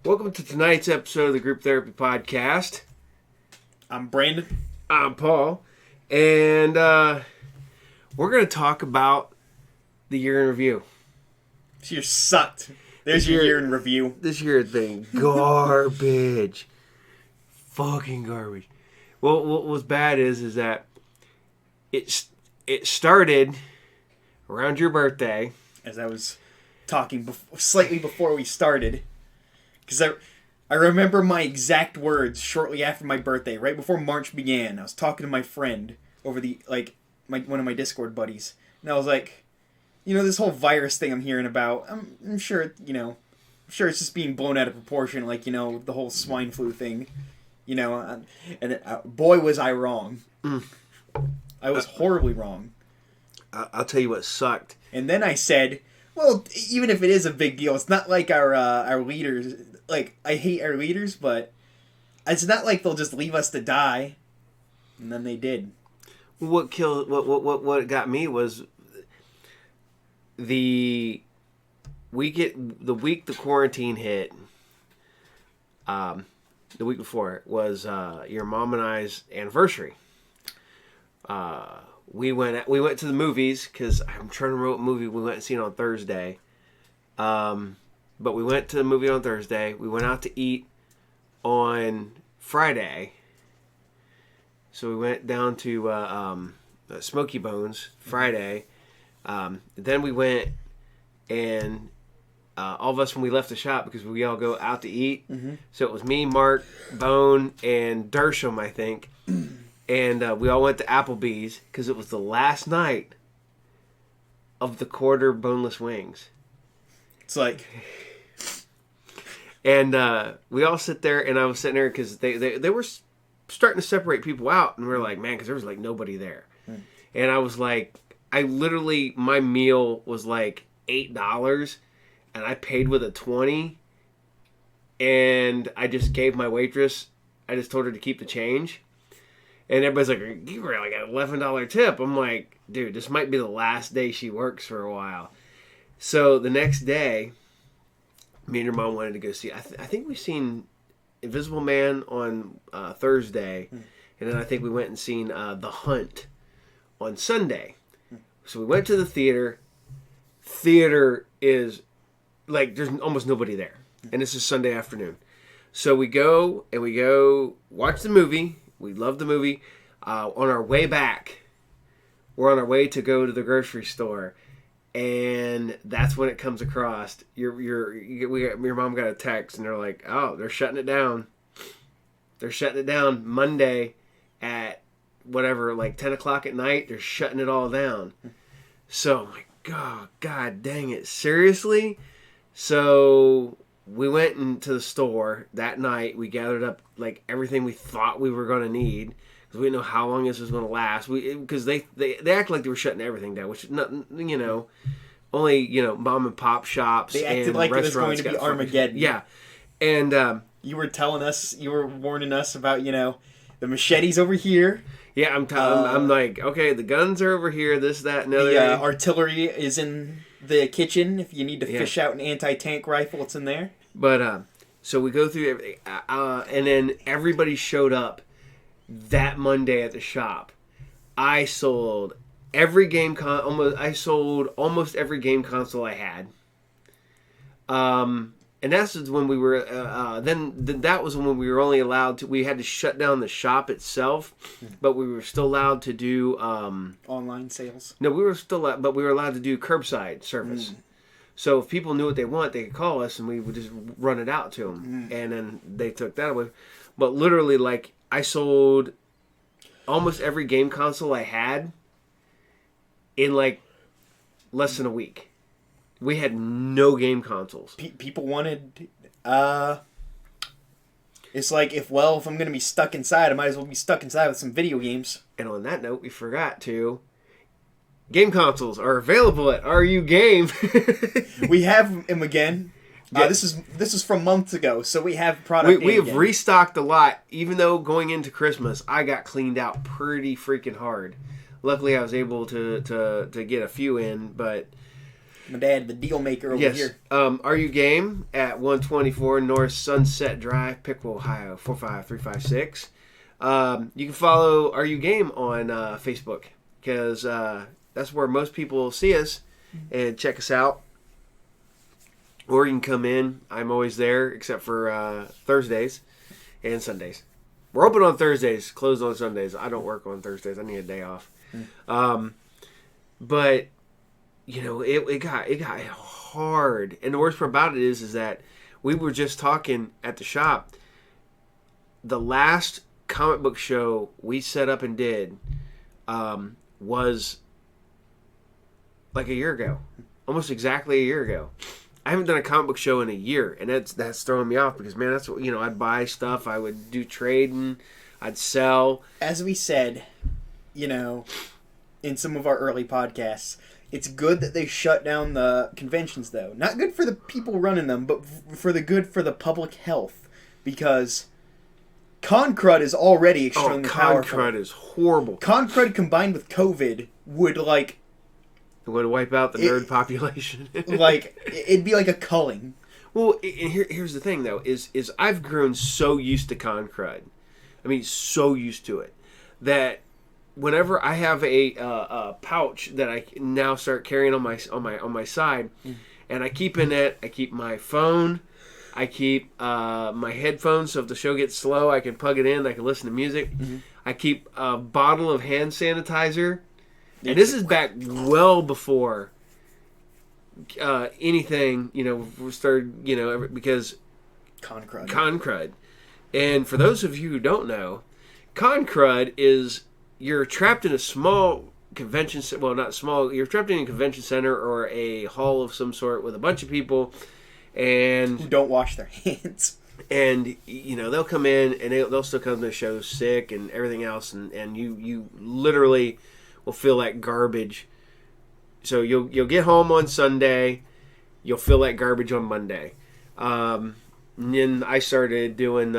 Welcome to tonight's episode of the Group Therapy Podcast. I'm Brandon. I'm Paul. And we're going to talk about the year in review. This year sucked. There's your year in review. This year has been garbage. Fucking garbage. Well, what was bad is that it started around your birthday. As I was talking slightly before we started. Because I remember my exact words shortly after my birthday, right before March began. I was talking to my friend over one of my Discord buddies. And I was like, this whole virus thing I'm hearing about, I'm sure, I'm sure it's just being blown out of proportion, like, the whole swine flu thing. Boy, was I wrong. I was horribly wrong. I'll tell you what sucked. And then I said, well, even if it is a big deal, it's not like our leaders. Like, I hate our leaders, but it's not like they'll just leave us to die. And then they did. What got me was the week the quarantine hit. The week before was your mom and I's anniversary. We went to the movies because I'm trying to remember what movie we went and seen on Thursday. But we went to the movie on Thursday. We went out to eat on Friday. So we went down to Smoky Bones Friday. Then we went and all of us, when we left the shop, because we all go out to eat. Mm-hmm. So it was me, Mark, Bone, and Dersham, I think. And we all went to Applebee's because it was the last night of the quarter boneless wings. It's like... And we all sit there, and I was sitting there because they were starting to separate people out. And we were like, man, because there was like nobody there. And I was like, my meal was like $8, and I paid with a 20. And I just gave my waitress, I just told her to keep the change. And everybody's like, you were like an $11 tip. I'm like, dude, this might be the last day she works for a while. So the next day, me and your mom wanted to go see, I think we've seen Invisible Man on Thursday. And then I think we went and seen The Hunt on Sunday. So we went to the theater. Theater is, like, there's almost nobody there. And this is Sunday afternoon. So we go watch the movie. We love the movie. On our way back, we're on our way to go to the grocery store, and that's when it comes across. Your mom got a text, and they're like, "Oh, they're shutting it down. They're shutting it down Monday at whatever, like 10 o'clock at night. They're shutting it all down." So I'm like, God dang it, seriously? So we went into the store that night. We gathered up like everything we thought we were going to need because we didn't know how long this was going to last. Because they act like they were shutting everything down, which only mom and pop shops. They acted and like it was restaurants going to be got Armageddon. Yeah, and you were warning us about the machetes over here. Yeah, I'm like, okay, the guns are over here. This, that, and other. The artillery is in the kitchen. If you need to fish out an anti-tank rifle, it's in there. But so we go through everything, and then everybody showed up that Monday at the shop. I sold every game almost every game console I had. And that's when we were. Then that was when we were only allowed to. We had to shut down the shop itself, but we were still allowed to do online sales. No, we were still, but we were allowed to do curbside service. So if people knew what they want, they could call us, and we would just run it out to them. And then they took that away. But literally, like, I sold almost every game console I had in like less than a week. We had no game consoles. People wanted... It's like, if I'm going to be stuck inside, I might as well be stuck inside with some video games. And on that note, we forgot to... Game consoles are available at RU Game. We have them again. Yeah. This is from months ago, so we have product. We have restocked a lot, even though going into Christmas, I got cleaned out pretty freaking hard. Luckily, I was able to get a few in, but My dad, the deal maker over Yes. here. Are you game at 124 North Sunset Drive, Pickle, Ohio 45356. You can follow Are You Game on Facebook because that's where most people see us and check us out. Or you can come in. I'm always there except for Thursdays and Sundays. We're open on Thursdays, closed on Sundays. I don't work on Thursdays. I need a day off. But you know, it got hard, and the worst part about it is that we were just talking at the shop. The last comic book show we set up and did was like a year ago, almost exactly a year ago. I haven't done a comic book show in a year, and that's throwing me off because, man, that's what, you know, I'd buy stuff, I would do trading, I'd sell. As we said, you know, in some of our early podcasts, it's good that they shut down the conventions, though. Not good for the people running them, but for the good for the public health, because con crud is already extremely powerful. Con crud is horrible. Con crud combined with COVID would, like... It would wipe out the nerd population. Like, it'd be like a culling. Well, and here's the thing, though, is I've grown so used to con crud. I mean, so used to it, that whenever I have a pouch that I now start carrying on my side, and I keep in it, I keep my phone, I keep my headphones, so if the show gets slow, I can plug it in, I can listen to music. I keep a bottle of hand sanitizer. And this is back well before anything, you know, started, you know, because Con crud. Con crud. And for those of you who don't know, con crud is you're trapped in a small convention, well, not small, you're trapped in a convention center or a hall of some sort with a bunch of people and who don't wash their hands. And, you know, they'll come in and they'll still come to the show sick and everything else, and you literally will feel like garbage. So you'll get home on Sunday, you'll feel like garbage on Monday. And then I started doing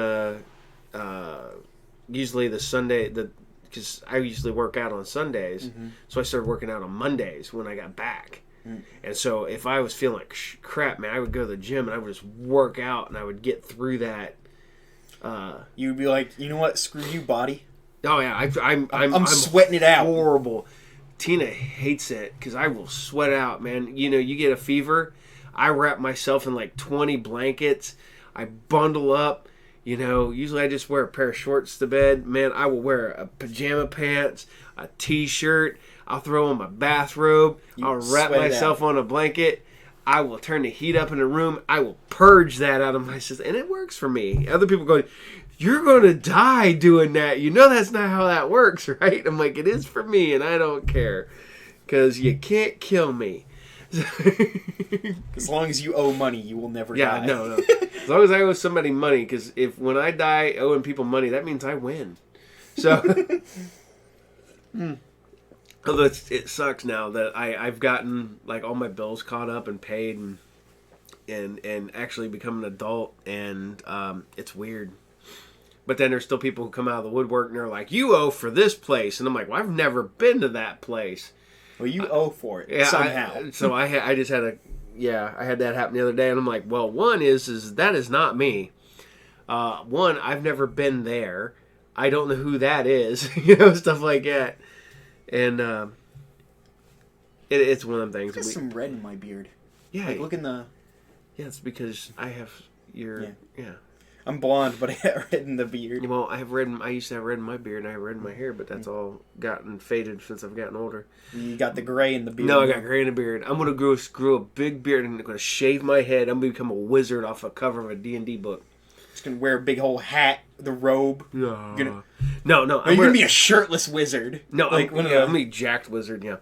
usually the Sunday, because I usually work out on Sundays, so I started working out on Mondays when I got back. And so if I was feeling like crap, man, I would go to the gym and I would just work out and I would get through that. You'd be like, you know what? Screw you, body. Oh yeah, I'm sweating it out. Horrible. Tina hates it because I will sweat out, man. You know, you get a fever. I wrap myself in like 20 blankets. I bundle up. You know, usually I just wear a pair of shorts to bed. Man, I will wear a pajama pants, a t-shirt. I'll throw on my bathrobe. I'll wrap myself on a blanket. I will turn the heat up in the room. I will purge that out of my system. And it works for me. Other people go, you're going to die doing that. You know that's not how that works, right? I'm like, it is for me, and I don't care. Because you can't kill me. As long as you owe money, you will never die. Yeah, no. As long as I owe somebody money, because when I die owing people money, that means I win. So, although it sucks now that I've gotten like all my bills caught up and paid and actually become an adult, and it's weird. But then there's still people who come out of the woodwork and they're like, you owe for this place. And I'm like, well, I've never been to that place. Well, you owe for it somehow. So I just had I had that happen the other day. And I'm like, well, one is that is not me. One, I've never been there. I don't know who that is. You know, stuff like that. And it's one of them things. There's some red in my beard. Yeah. Like, look in the... Yeah, it's because I have your... Yeah. I'm blonde, but I have red in the beard. Well, I used to have red in my beard and I have red in my hair, but that's all gotten faded since I've gotten older. You got the gray in the beard. No, I got gray in the beard. I'm going to grow a big beard and I'm going to shave my head. I'm going to become a wizard off a cover of a D&D book. Just going to wear a big whole hat, the robe. No. No. No. Are you going to be a shirtless wizard? No, like, I'm going to be a jacked wizard, yeah.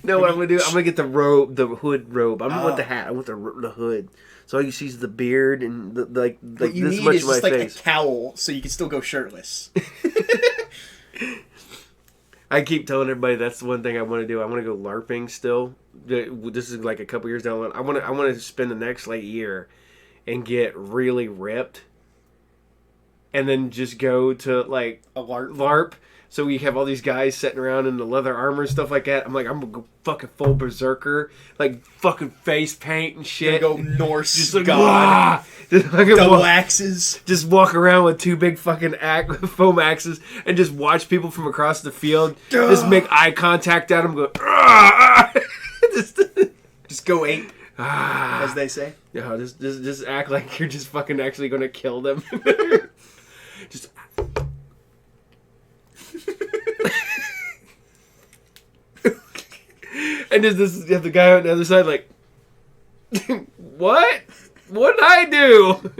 No, what I'm going to do, I'm going to get the robe, the hood robe. I don't want the hat. I want the hood. So all you see is the beard and like what you this need much is of my just like face. a cowl so you can still go shirtless. I keep telling everybody that's the one thing I want to do. I want to go LARPing still. This is like a couple years down the line. I want to spend the next like year and get really ripped, and then just go to like A LARP. So we have all these guys sitting around in the leather armor and stuff like that. I'm like, I'm gonna go fucking full berserker, like fucking face paint and shit. Gonna go Norse, just like god, just fucking double axes. Just walk around with two big fucking foam axes and just watch people from across the field. Just make eye contact at them. Go, just go ape, as they say. Yeah, just act like you're just fucking actually gonna kill them. Just. And just you have the guy on the other side like, what? What did I do?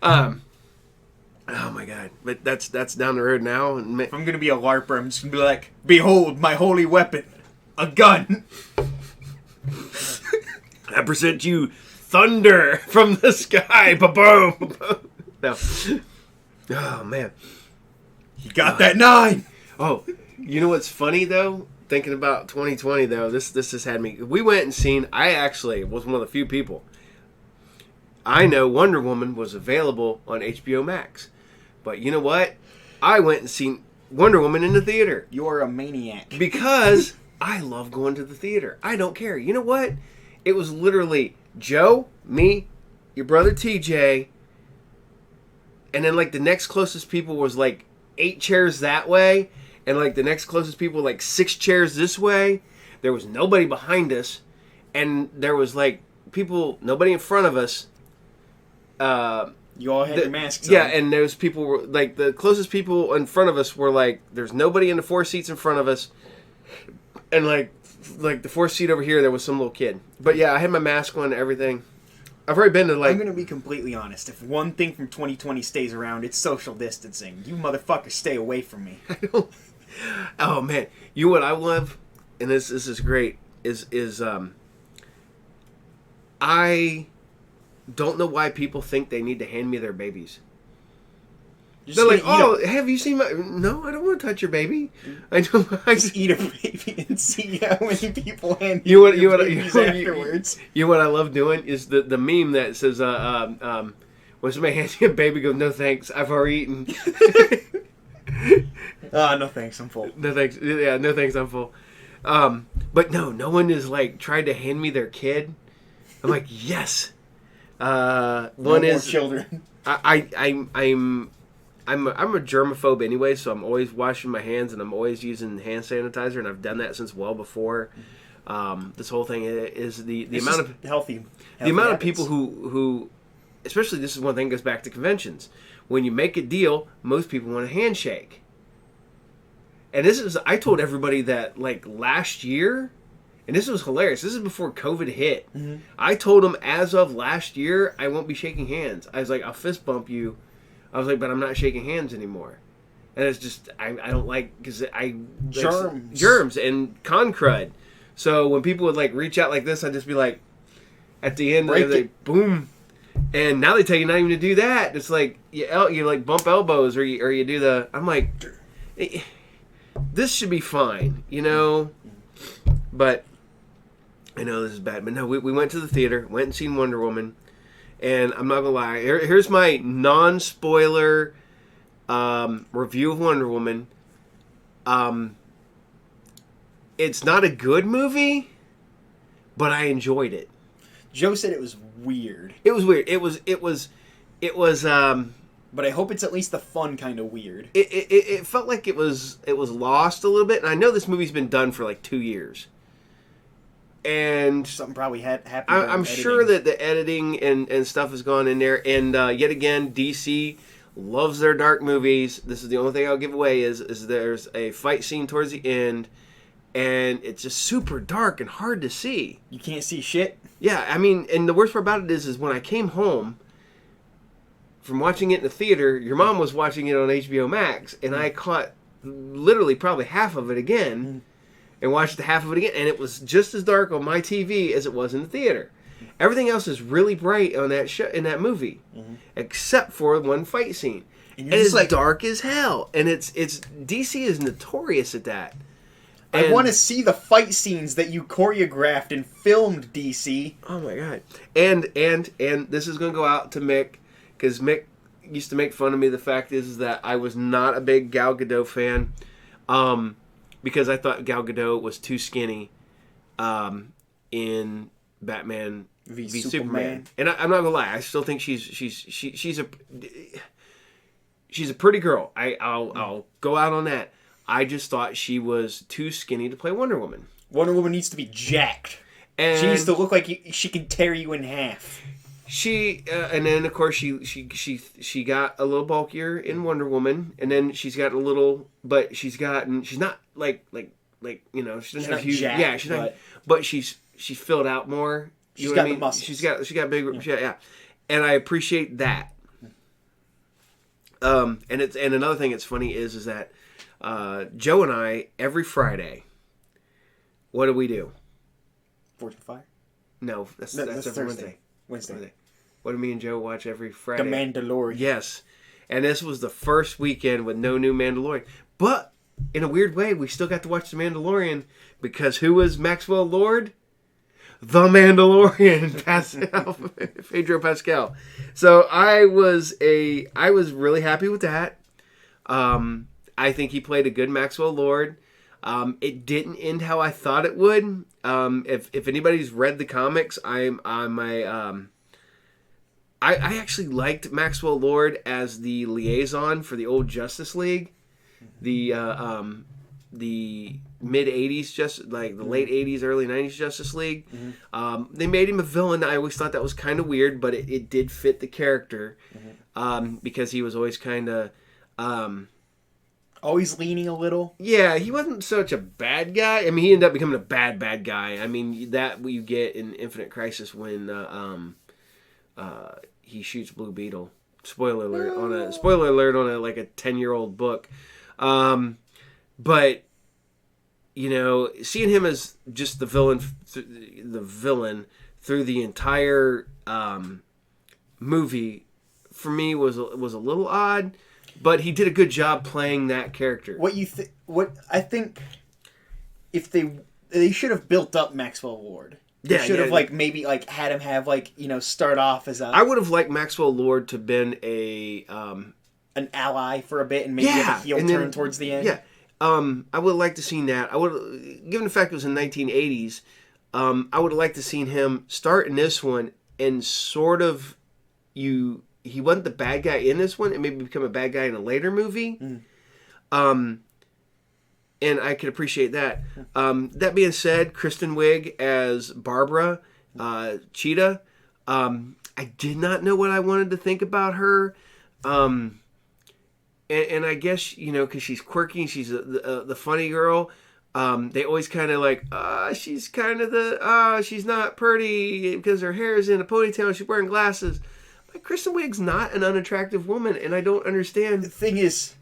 Oh my god! But that's down the road now. And if I'm gonna be a LARPer, I'm just gonna be like, behold my holy weapon, a gun. I present you thunder from the sky. Ba-boom. No. Oh man, you got that 9. Oh, you know what's funny though? Thinking about 2020 though, this has had me. We went and seen. I actually was one of the few people. I know Wonder Woman was available on HBO Max, but you know what? I went and seen Wonder Woman in the theater. You're a maniac. Because I love going to the theater. I don't care. You know what? It was literally Joe, me, your brother TJ, and then like the next closest people was like 8 chairs that way. And, like, the next closest people, like, 6 chairs this way. There was nobody behind us. And there was, like, nobody in front of us. You all had your masks on. Yeah, and those people were, like, the closest people in front of us were, like, there's nobody in the 4 seats in front of us. And, like the 4th seat over here, there was some little kid. But, yeah, I had my mask on and everything. I've already been to, like... I'm going to be completely honest. If one thing from 2020 stays around, it's social distancing. You motherfuckers stay away from me. I don't... Oh man, you know what I love, and this is great. Is I don't know why people think they need to hand me their babies. They're like, oh, have you seen my? No, I don't want to touch your baby. I don't. I just eat a baby and see how many people hand you babies afterwards. You know what I love doing is the meme that says when somebody hands you a baby, go, no thanks, I've already eaten. No thanks, I'm full. No thanks. Yeah, no thanks, I'm full. But no one is like tried to hand me their kid. I'm like, yes. One is children. I'm a germaphobe anyway, so I'm always washing my hands and I'm always using hand sanitizer, and I've done that since well before. This whole thing is the amount of healthy the amount habits. of people who, especially this is one thing goes back to conventions. When you make a deal, most people want a handshake. And I told everybody that like last year, and this was hilarious. This is before COVID hit. Mm-hmm. I told them as of last year, I won't be shaking hands. I was like, I'll fist bump you. I was like, but I'm not shaking hands anymore. And it's just, I don't like, because germs and con crud. So when people would like reach out like this, I'd just be like, at the end, they're like, boom. And now they tell you not even to do that. It's like, you like bump elbows or you do the, I'm like, this should be fine, you know? But, I know this is bad. But no, we went to the theater, went and seen Wonder Woman. And I'm not going to lie, here's my non-spoiler review of Wonder Woman. It's not a good movie, but I enjoyed it. Joe said it was weird. It was weird. It was but I hope it's at least the fun kind of weird. It felt like it was lost a little bit, and I know this movie's been done for like 2 years. And something probably happened. I'm sure that the editing and stuff has gone in there. And yet again, DC loves their dark movies. This is the only thing I'll give away is there's a fight scene towards the end, and it's just super dark and hard to see. You can't see shit? Yeah, I mean, and the worst part about it is when I came home from watching it in the theater, your mom was watching it on HBO Max, and I caught literally probably half of it again, and watched the half of it again, and it was just as dark on my TV as it was in the theater. Everything else is really bright on that in that movie, except for one fight scene. And it's like dark as hell, and it's DC is notorious at that. I want to see the fight scenes that you choreographed and filmed, DC. Oh my god! And this is going to go out to Mick, because Mick used to make fun of me. The fact is that I was not a big Gal Gadot fan, because I thought Gal Gadot was too skinny, in Batman v Superman. And I'm not gonna lie, I still think she's a pretty girl. I'll go out on that. I just thought she was too skinny to play Wonder Woman. Wonder Woman needs to be jacked. And she needs to look like she can tear you in half. And then of course she got a little bulkier in Wonder Woman, and then she's got a little, but she's not like you know, she doesn't have huge. Jacked, yeah, she's not. But she's filled out more. She's got the muscles. She got bigger. Yeah, and I appreciate that. And another thing that's funny is that Joe and I every Friday, what do? Fortune Fire? No, that's every Wednesday. What do me and Joe watch every Friday? The Mandalorian. Yes. And this was the first weekend with no new Mandalorian. But, in a weird way, we still got to watch The Mandalorian, because who was Maxwell Lord? The Mandalorian, Pedro Pascal. So I was really happy with that. I think he played a good Maxwell Lord. It didn't end how I thought it would. If anybody's read the comics, I actually liked Maxwell Lord as the liaison for the old Justice League, the mid '80s, just like the late '80s, early '90s Justice League. Mm-hmm. They made him a villain. I always thought that was kind of weird, but it did fit the character, because he was always kind of. Always leaning a little. Yeah, he wasn't such a bad guy. I mean, he ended up becoming a bad guy. I mean, that you get in Infinite Crisis when he shoots Blue Beetle. Spoiler alert on a like a 10-year-old book. But you know, seeing him as just the villain through the entire movie for me was a little odd. But he did a good job playing that character. What I think, if they should have built up Maxwell Lord. They should have maybe had him have start off as I would have liked Maxwell Lord to have been an ally for a bit and maybe have a heel turn towards the end. Yeah. I would have liked to seen that. I would, given the fact it was in 1980s, I would have liked to seen him start in this one and sort of he wasn't the bad guy in this one and maybe become a bad guy in a later movie. And I could appreciate that. That being said, Kristen Wiig as Barbara Cheetah, I did not know what I wanted to think about her. And I guess, because she's quirky, she's the funny girl. They always kind of she's kind of she's not pretty because her hair is in a ponytail and she's wearing glasses. Kristen Wiig's not an unattractive woman, and I don't understand. The thing is,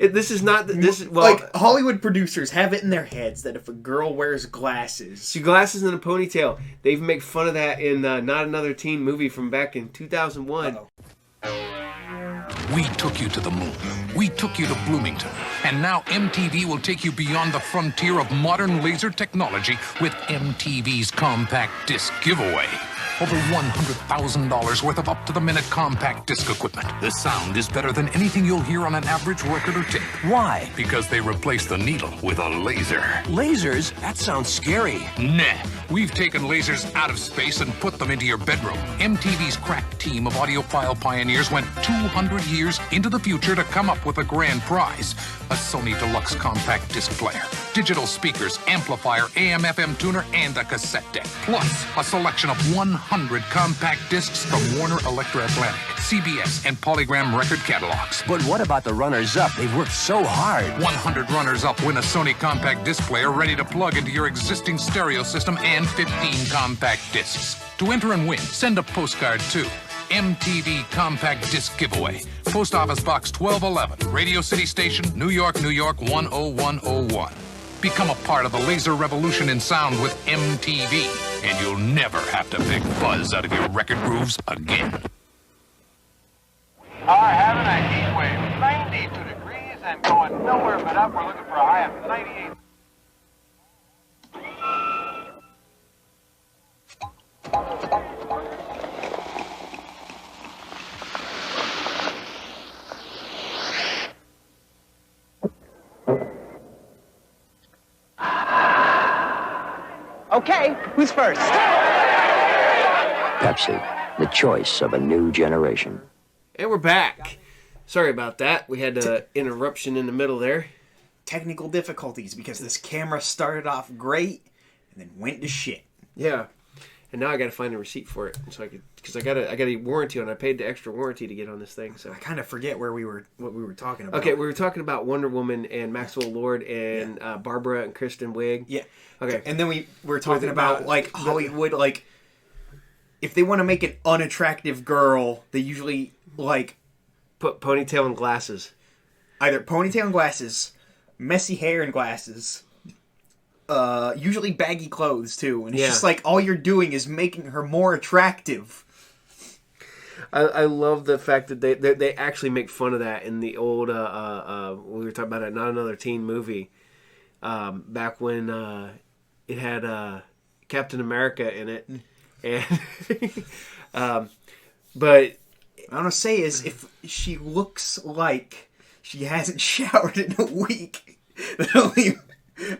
Hollywood producers have it in their heads that if a girl wears glasses, and a ponytail, they even make fun of that in Not Another Teen movie from back in 2001. We took you to the moon. We took you to Bloomington. And now MTV will take you beyond the frontier of modern laser technology with MTV's Compact Disc Giveaway. Over $100,000 worth of up-to-the-minute compact disc equipment. The sound is better than anything you'll hear on an average record or tape. Why? Because they replaced the needle with a laser. Lasers? That sounds scary. Nah. We've taken lasers out of space and put them into your bedroom. MTV's crack team of audiophile pioneers went 200 years into the future to come up with a grand prize. A Sony Deluxe compact disc player, digital speakers, amplifier, AM/FM tuner, and a cassette deck. Plus, a selection of 100 compact discs from Warner Electra Atlantic, CBS, and Polygram record catalogs. But what about the runners-up? They've worked so hard. 100 runners-up win a Sony compact disc player ready to plug into your existing stereo system and 15 compact discs. To enter and win, send a postcard to MTV Compact Disc Giveaway. Post Office Box 1211, Radio City Station, New York, New York 10101. Become a part of the laser revolution in sound with MTV, and you'll never have to pick fuzz out of your record grooves again. We are having a heat wave, 92 degrees and going nowhere but up. We're looking for a high of 98. Okay, who's first? Pepsi, the choice of a new generation. And we're back. Sorry about that. We had an interruption in the middle there. Technical difficulties because this camera started off great and then went to shit. Yeah. And now I got to find a receipt for it, so because I got a warranty on. I paid the extra warranty to get on this thing. So I kind of forget what we were talking about. Okay, we were talking about Wonder Woman and Maxwell Lord and Barbara and Kristen Wiig. Yeah. Okay. And then we were talking about like Hollywood, like if they want to make an unattractive girl, they usually like Put ponytail and glasses. Either ponytail and glasses, messy hair and glasses. Usually baggy clothes too, and it's just like all you're doing is making her more attractive. I love the fact that they actually make fun of that in the old we were talking about it, Not Another Teen movie, back when it had Captain America in it, and but what I want to say is if she looks like she hasn't showered in a week, that only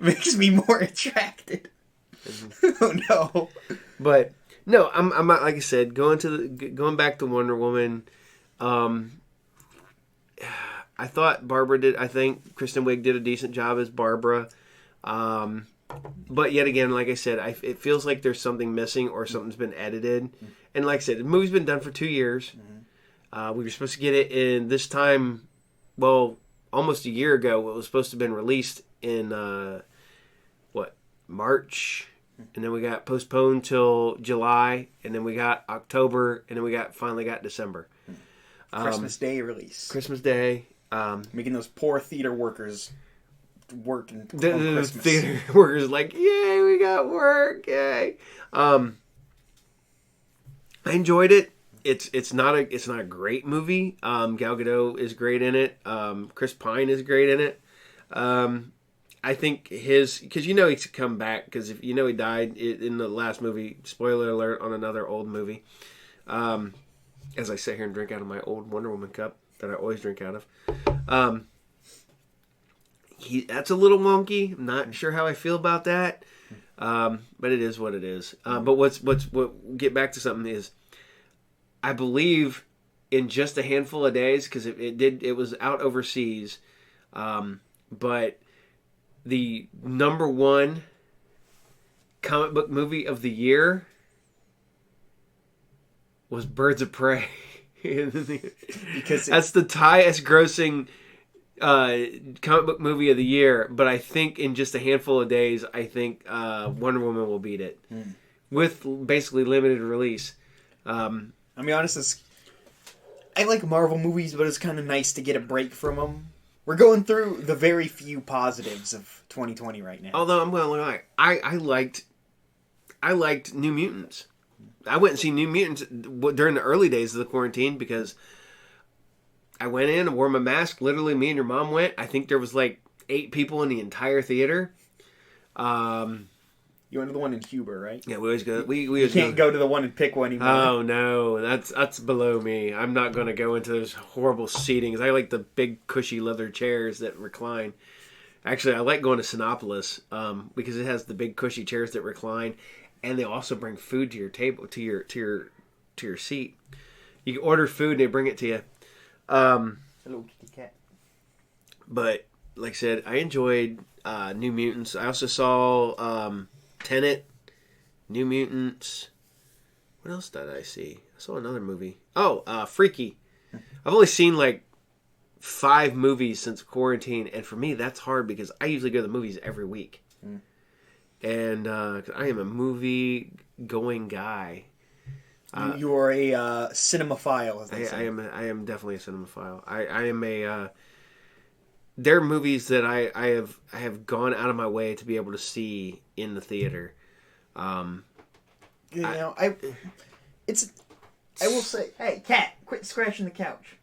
makes me more attracted. Oh no! But no, I'm not, like I said, going back to Wonder Woman. I thought Barbara did. I think Kristen Wiig did a decent job as Barbara. But yet again, like I said, it feels like there's something missing or something's been edited. And like I said, the movie's been done for 2 years. We were supposed to get it in this time. Well, almost a year ago. It was supposed to have been released in March, and then we got postponed till July, and then we got October, and then we finally got December. Christmas Day release. Christmas Day. Making those poor theater workers work on The Christmas. theater workers like, yay, we got work, yay. I enjoyed it. It's not a great movie. Gal Gadot is great in it. Chris Pine is great in it. I think because he's come back, because if he died in the last movie. Spoiler alert on another old movie. As I sit here and drink out of my old Wonder Woman cup that I always drink out of. That's a little wonky. I'm not sure how I feel about that. But it is what it is. But what get back to something is, I believe in just a handful of days, because it was out overseas, but the number one comic book movie of the year was Birds of Prey. Because that's the highest grossing comic book movie of the year. But I think in just a handful of days, I think Wonder Woman will beat it with basically limited release. I'll be honest, I like Marvel movies, but it's kind of nice to get a break from them. We're going through the very few positives of 2020 right now. Although I'm going to lie, I liked New Mutants. I went and see New Mutants during the early days of the quarantine because I went in and wore my mask. Literally, me and your mom went. I think there was like 8 people in the entire theater. You went to the one in Huber, right? Yeah, we always go. You can't go to the one in Piqua anymore. Oh no, that's below me. I'm not going to go into those horrible seatings. I like the big cushy leather chairs that recline. Actually, I like going to Sinopolis because it has the big cushy chairs that recline, and they also bring food to your table, to your seat. You can order food and they bring it to you. Hello, kitty cat. But like I said, I enjoyed New Mutants. I also saw Tenet, New Mutants. What else did I see? I saw another movie. Oh, Freaky. I've only seen like 5 movies since quarantine, and for me that's hard because I usually go to the movies every week. And I am a movie-going guy. You are a cinemaphile, as they say. I am definitely a cinemaphile. I am a. There are movies that I have gone out of my way to be able to see in the theater. I will say, hey, cat, quit scratching the couch.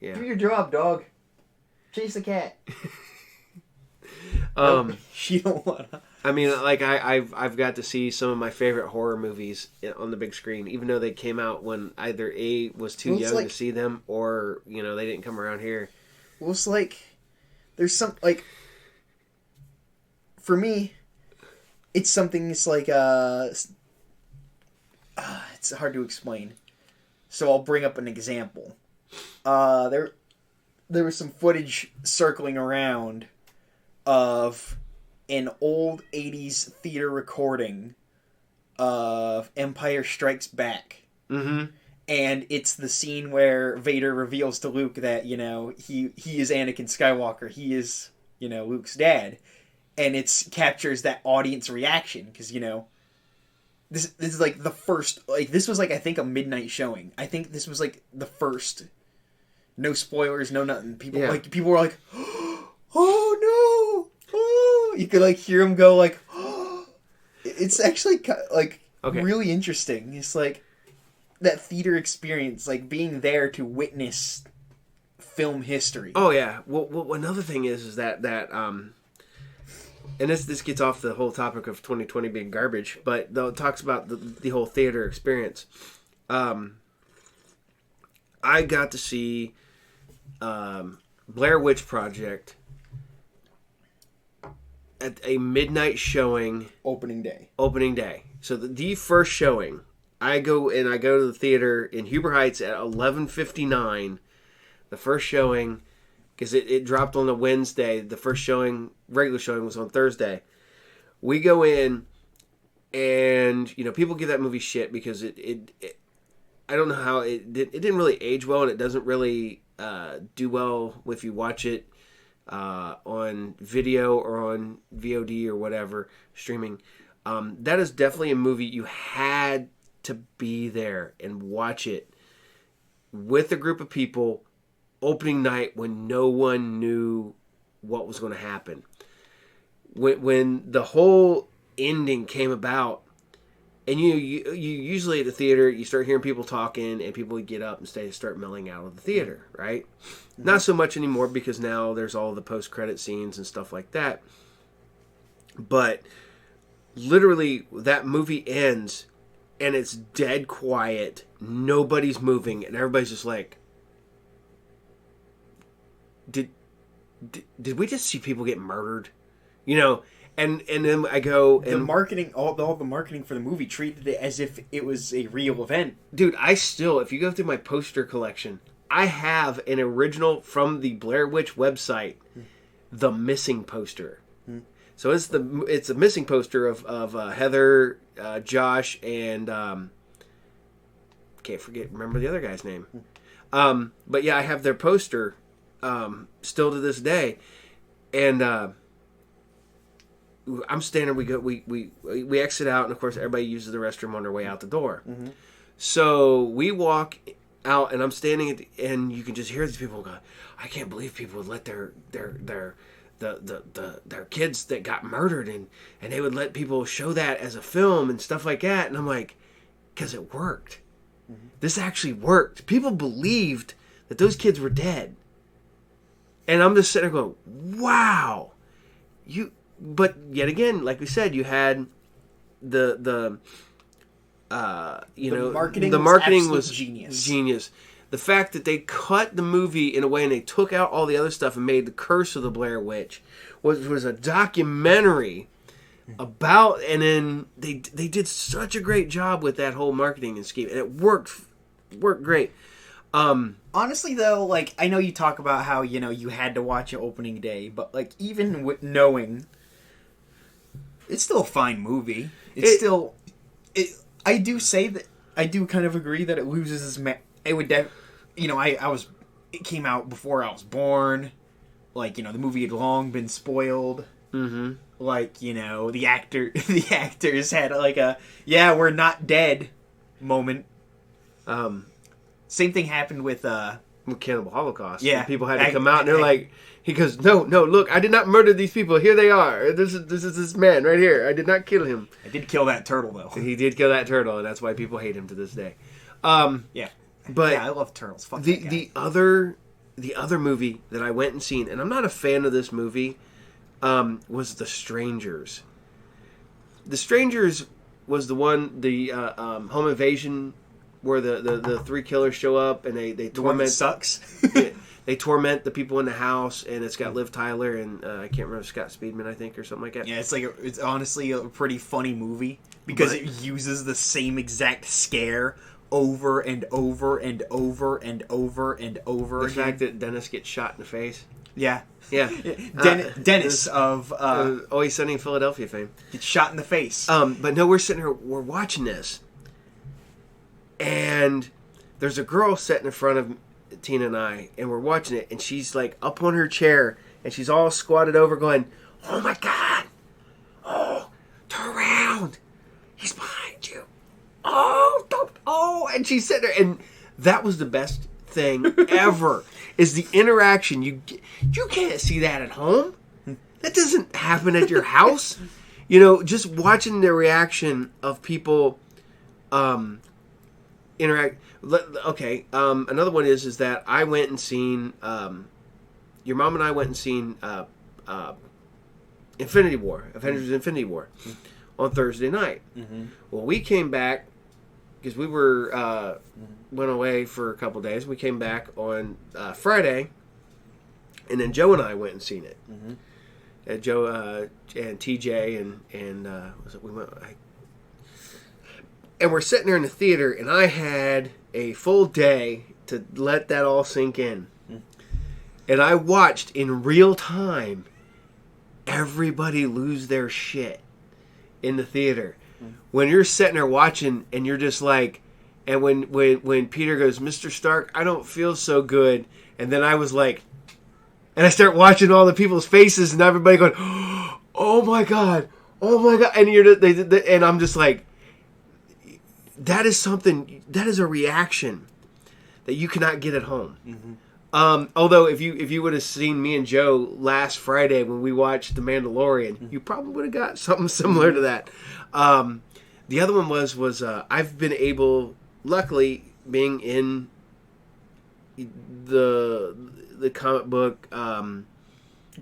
Yeah. Do your job, dog. Chase the cat. She don't wanna. I mean, like I've got to see some of my favorite horror movies on the big screen, even though they came out when either A was too young to see them, or they didn't come around here. Well, it's like there's some for me. it's something. It's like it's hard to explain. So I'll bring up an example. There was some footage circling around of an old 80s theater recording of Empire Strikes Back. Mm-hmm. And it's the scene where Vader reveals to Luke that, you know, he is Anakin Skywalker. He is, you know, Luke's dad. And it captures that audience reaction because, you know, this is like the first, like, this was like, I think, a midnight showing. I think this was like the first, no spoilers, no nothing. People were like, oh no, oh. You could like hear them go like, oh. It's actually like really interesting. It's like that theater experience, like being there to witness film history. Oh yeah. Well, another thing is that and this gets off the whole topic of 2020 being garbage, but though it talks about the whole theater experience. I got to see Blair Witch Project at a midnight showing. Opening day. So the first showing, I go to the theater in Huber Heights at 11:59. The first showing, because it dropped on a Wednesday. The first showing, regular showing, was on Thursday. We go in, and you know people give that movie shit because it I don't know how it didn't really age well, and it doesn't really do well if you watch it on video or on VOD or whatever streaming. That is definitely a movie you had to be there and watch it with a group of people opening night when no one knew what was going to happen. When the whole ending came about, and you usually at the theater you start hearing people talking and people would get up and start milling out of the theater, right? Mm-hmm. Not so much anymore because now there's all the post-credit scenes and stuff like that. But literally that movie ends and it's dead quiet, nobody's moving, and everybody's just like, did we just see people get murdered? You know, and then I go and the marketing, all the marketing for the movie treated it as if it was a real event. Dude, I still, if you go through my poster collection, I have an original from the Blair Witch website, the missing poster. So it's a missing poster of Heather, Josh, and remember the other guy's name. But yeah, I have their poster still to this day, and I'm standing. We exit out, and of course, everybody uses the restroom on their way out the door. Mm-hmm. So we walk out, and I'm standing, and you can just hear these people go, "I can't believe people would let their kids that got murdered, and they would let people show that as a film and stuff like that." And I'm like, because it worked. Mm-hmm. This actually worked. People believed that those kids were dead. And I'm just sitting there going, wow. But yet again, like we said, you had the marketing was genius. The fact that they cut the movie in a way and they took out all the other stuff and made The Curse of the Blair Witch was a documentary about, and then they did such a great job with that whole marketing and scheme, and it worked great. Honestly, though, like, I know you talk about how, you know, you had to watch it opening day, but, like, even with knowing, it's still a fine movie. I do say that, I do kind of agree that it loses its it came out before I was born. Like, you know, the movie had long been spoiled. Mm-hmm. Like, you know, the actors had, like, we're not dead moment. Same thing happened with Cannibal Holocaust. Yeah, people had to come out and they're like, he goes, no, look, I did not murder these people. Here they are. This is this man right here. I did not kill him. I did kill that turtle though. He did kill that turtle, and that's why people hate him to this day. Yeah, but I love turtles. Fuck the other movie that I went and seen, and I'm not a fan of this movie, was The Strangers. The Strangers was the one, the home invasion, where the three killers show up and they torment. One that sucks. they torment the people in the house, and it's got Liv Tyler and I can't remember, Scott Speedman, I think, or something like that. Yeah, it's honestly a pretty funny movie because But- it uses the same exact scare over and over and over and over and over The again. fact that Dennis gets shot in the face. Yeah. Yeah. Dennis of Always Sunny in Philadelphia fame. gets shot in the face. But no, we're sitting here, we're watching this, and there's a girl sitting in front of Tina and I, and we're watching it, and she's like up on her chair, and she's all squatted over going, "Oh my God! Oh, turn around! He's behind you! Oh, don't! Oh!" And she's sitting there, and that was the best thing ever. Is the interaction. You can't see that at home. That doesn't happen at your house. You know, just watching the reaction of people interact. Okay, another one is that I went and seen, your mom and I went and seen Infinity War, Avengers Infinity War, on Thursday night. Mm-hmm. Well, we came back, because we were, went away for a couple days. We came back on Friday, and then Joe and I went and seen it. Mm-hmm. Joe and TJ and was it, we went. And we're sitting there in the theater, and I had a full day to let that all sink in. And I watched in real time everybody lose their shit in the theater. When you're sitting there watching, and you're just like, and when Peter goes, "Mr. Stark, I don't feel so good," and then I was like, and I start watching all the people's faces, and everybody going, "Oh my God, oh my God," and and I'm just like, that is something, that is a reaction that you cannot get at home. Mm-hmm. Although if you would have seen me and Joe last Friday when we watched The Mandalorian, you probably would have got something similar to that. The other one was I've been able, luckily, being in the comic book kind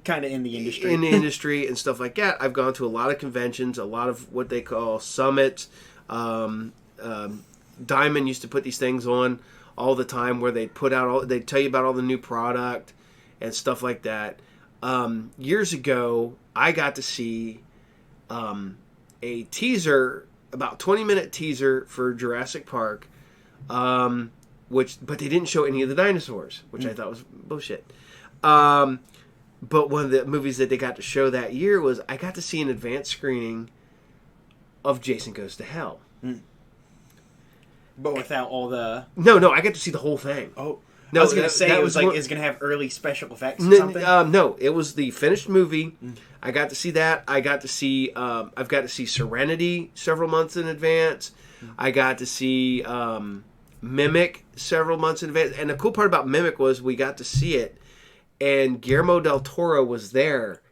of in the industry. in the industry and stuff like that. I've gone to a lot of conventions, a lot of what they call summits. Diamond used to put these things on all the time where they'd tell you about all the new product and stuff like that. Years ago, I got to see a teaser, about 20-minute teaser for Jurassic Park, but they didn't show any of the dinosaurs, which I thought was bullshit. But one of the movies that they got to show that year was, I got to see an advanced screening of Jason Goes to Hell. But without all the... No, I got to see the whole thing. Oh. No, I was going to say, it was like, one... it's going to have early special effects or something? No, it was the finished movie. I got to see that. I got to see... I've got to see Serenity several months in advance. I got to see Mimic several months in advance. And the cool part about Mimic was we got to see it, and Guillermo del Toro was there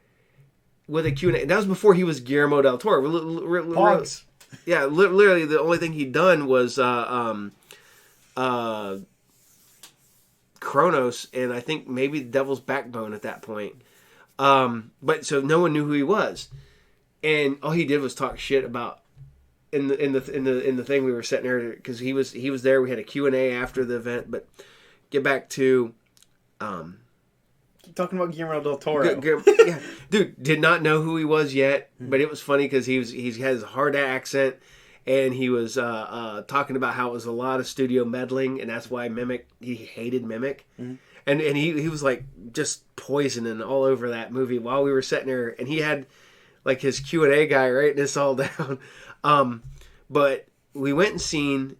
with a Q&A. And that was before he was Guillermo del Toro. Pogs. Yeah, literally the only thing he'd done was Kronos, and I think maybe The Devil's Backbone at that point. But so no one knew who he was, and all he did was talk shit about in the thing we were sitting there, because he was there. We had a Q&A after the event. But get back to Keep talking about Guillermo del Toro. yeah, dude, did not know who he was yet, but it was funny because he has a hard accent, and he was talking about how it was a lot of studio meddling, and that's why he hated Mimic, and he was like just poisoning all over that movie while we were sitting there, and he had like his Q&A guy writing this all down. But we went and seen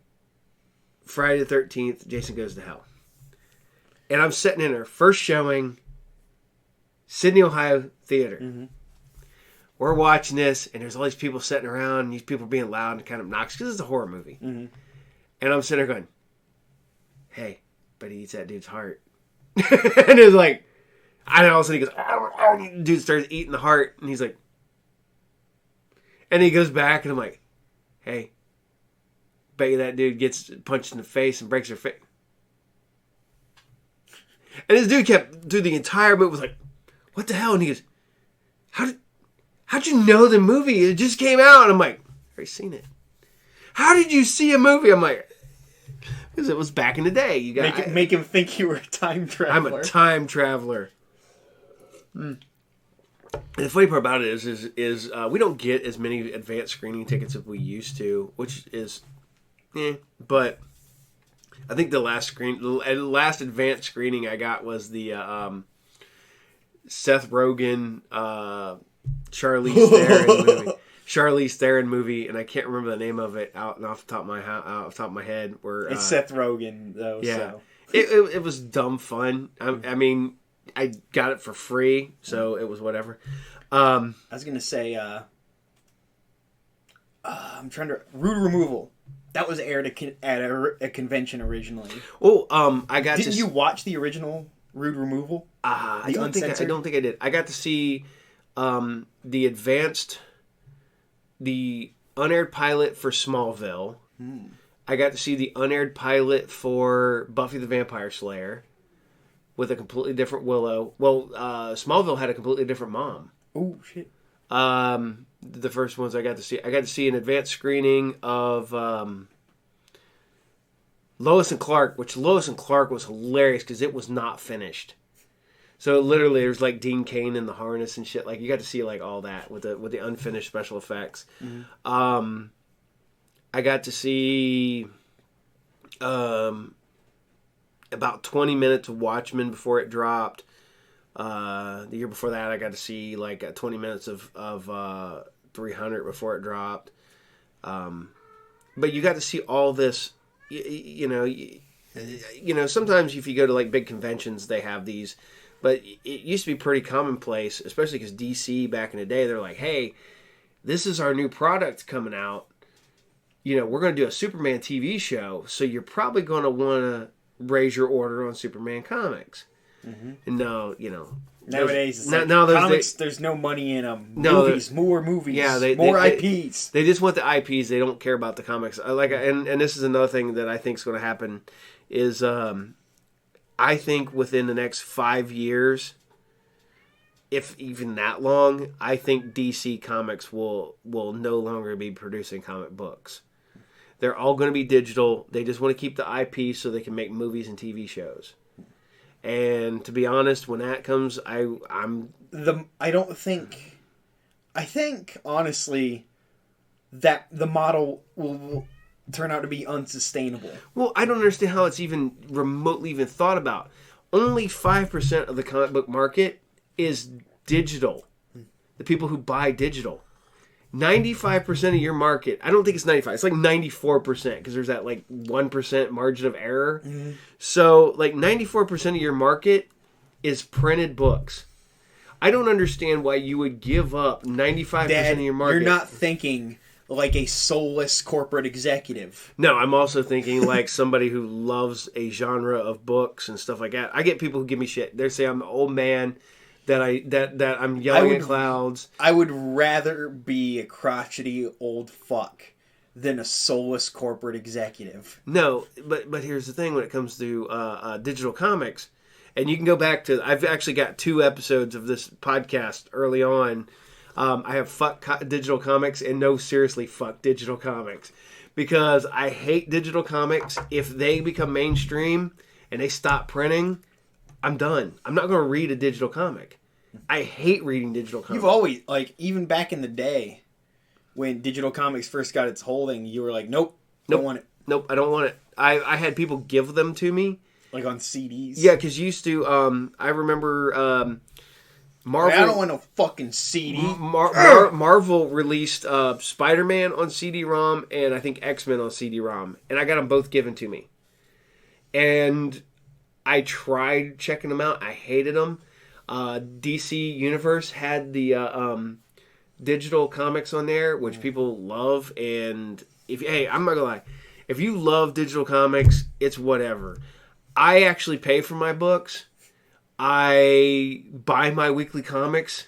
Friday the 13th, Jason Goes to Hell, and I'm sitting in our first showing, Sydney, Ohio theater. Mm-hmm. We're watching this, and there's all these people sitting around, and these people being loud and kind of obnoxious because it's a horror movie. Mm-hmm. And I'm sitting there going, "Hey, but he eats that dude's heart." And it's like, I don't know, all of a sudden he goes, "Oh," dude starts eating the heart, and he's like, and he goes back, and I'm like, "Hey, bet you that dude gets punched in the face and breaks her face." And this dude kept, through the entire movie, was like, "What the hell?" And he goes, How'd you know the movie? It just came out. And I'm like, I've already seen it. How did you see a movie? I'm like, Because it was back in the day. You got Make him think you were a time I'm traveler. a time traveler. And the funny part about it is we don't get as many advanced screening tickets as we used to, which is, but I think the last advanced screening I got was the Seth Rogen, Charlize Theron movie. Charlize Theron movie, and I can't remember the name of it off the top of my head. Where It's Seth Rogen though. yeah, So. it was dumb fun. I mean, I got it for free, so it was whatever. I was gonna say, I'm trying to Rude Removal. That was aired at a convention originally. Oh, I got. Didn't you watch the original Rude Removal? I don't think I did. I got to see the unaired pilot for Smallville. I got to see the unaired pilot for Buffy the Vampire Slayer with a completely different Willow. Well, Smallville had a completely different mom. Oh shit! The first ones I got to see an advanced screening of Lois and Clark, which Lois and Clark was hilarious because it was not finished. So literally, there's like Dean Cain in the harness and shit. Like you got to see like all that with the unfinished special effects. Mm-hmm. I got to see about 20 minutes of Watchmen before it dropped. The year before that, I got to see like 20 minutes of 300 before it dropped. But you got to see all this. You know, sometimes if you go to like big conventions, they have these. But it used to be pretty commonplace, especially because DC back in the day, they're like, hey, this is our new product coming out. You know, we're going to do a Superman TV show, so you're probably going to want to raise your order on Superman comics. Mm-hmm. And now, you know. Nowadays, comics, there's no money in them. More movies, more IPs. They just want the IPs. They don't care about the comics. And this is another thing that I think is going to happen is I think within the next 5 years, if even that long, I think DC Comics will no longer be producing comic books. They're all going to be digital. They just want to keep the IP so they can make movies and TV shows. And to be honest, when that comes, I think honestly that the model will turn out to be unsustainable. Well, I don't understand how it's even remotely even thought about. Only 5% of the comic book market is digital. The people who buy digital. 95% of your market, I don't think it's 95, it's like 94% because there's that like 1% margin of error. Mm-hmm. So like 94% of your market is printed books. I don't understand why you would give up 95% of your market. You're not thinking like a soulless corporate executive. No, I'm also thinking like somebody who loves a genre of books and stuff like that. I get people who give me shit. They say I'm an old man, that I'm yelling at clouds. I would rather be a crotchety old fuck than a soulless corporate executive. No, but here's the thing when it comes to digital comics, and you can go back to, I've actually got 2 episodes of this podcast early on. I have fuck digital comics and no, seriously, fuck digital comics. Because I hate digital comics. If they become mainstream and they stop printing, I'm done. I'm not going to read a digital comic. I hate reading digital comics. You've always, like, even back in the day, when digital comics first got its holding, you were like, nope, don't want it. Nope, I don't want it. I had people give them to me. Like on CDs? Yeah, because used to, I remember Marvel... I don't want no fucking CD. Marvel released Spider-Man on CD-ROM and I think X-Men on CD-ROM. And I got them both given to me. And I tried checking them out. I hated them. DC Universe had the digital comics on there, which people love. And I'm not gonna lie, if you love digital comics, it's whatever. I actually pay for my books. I buy my weekly comics.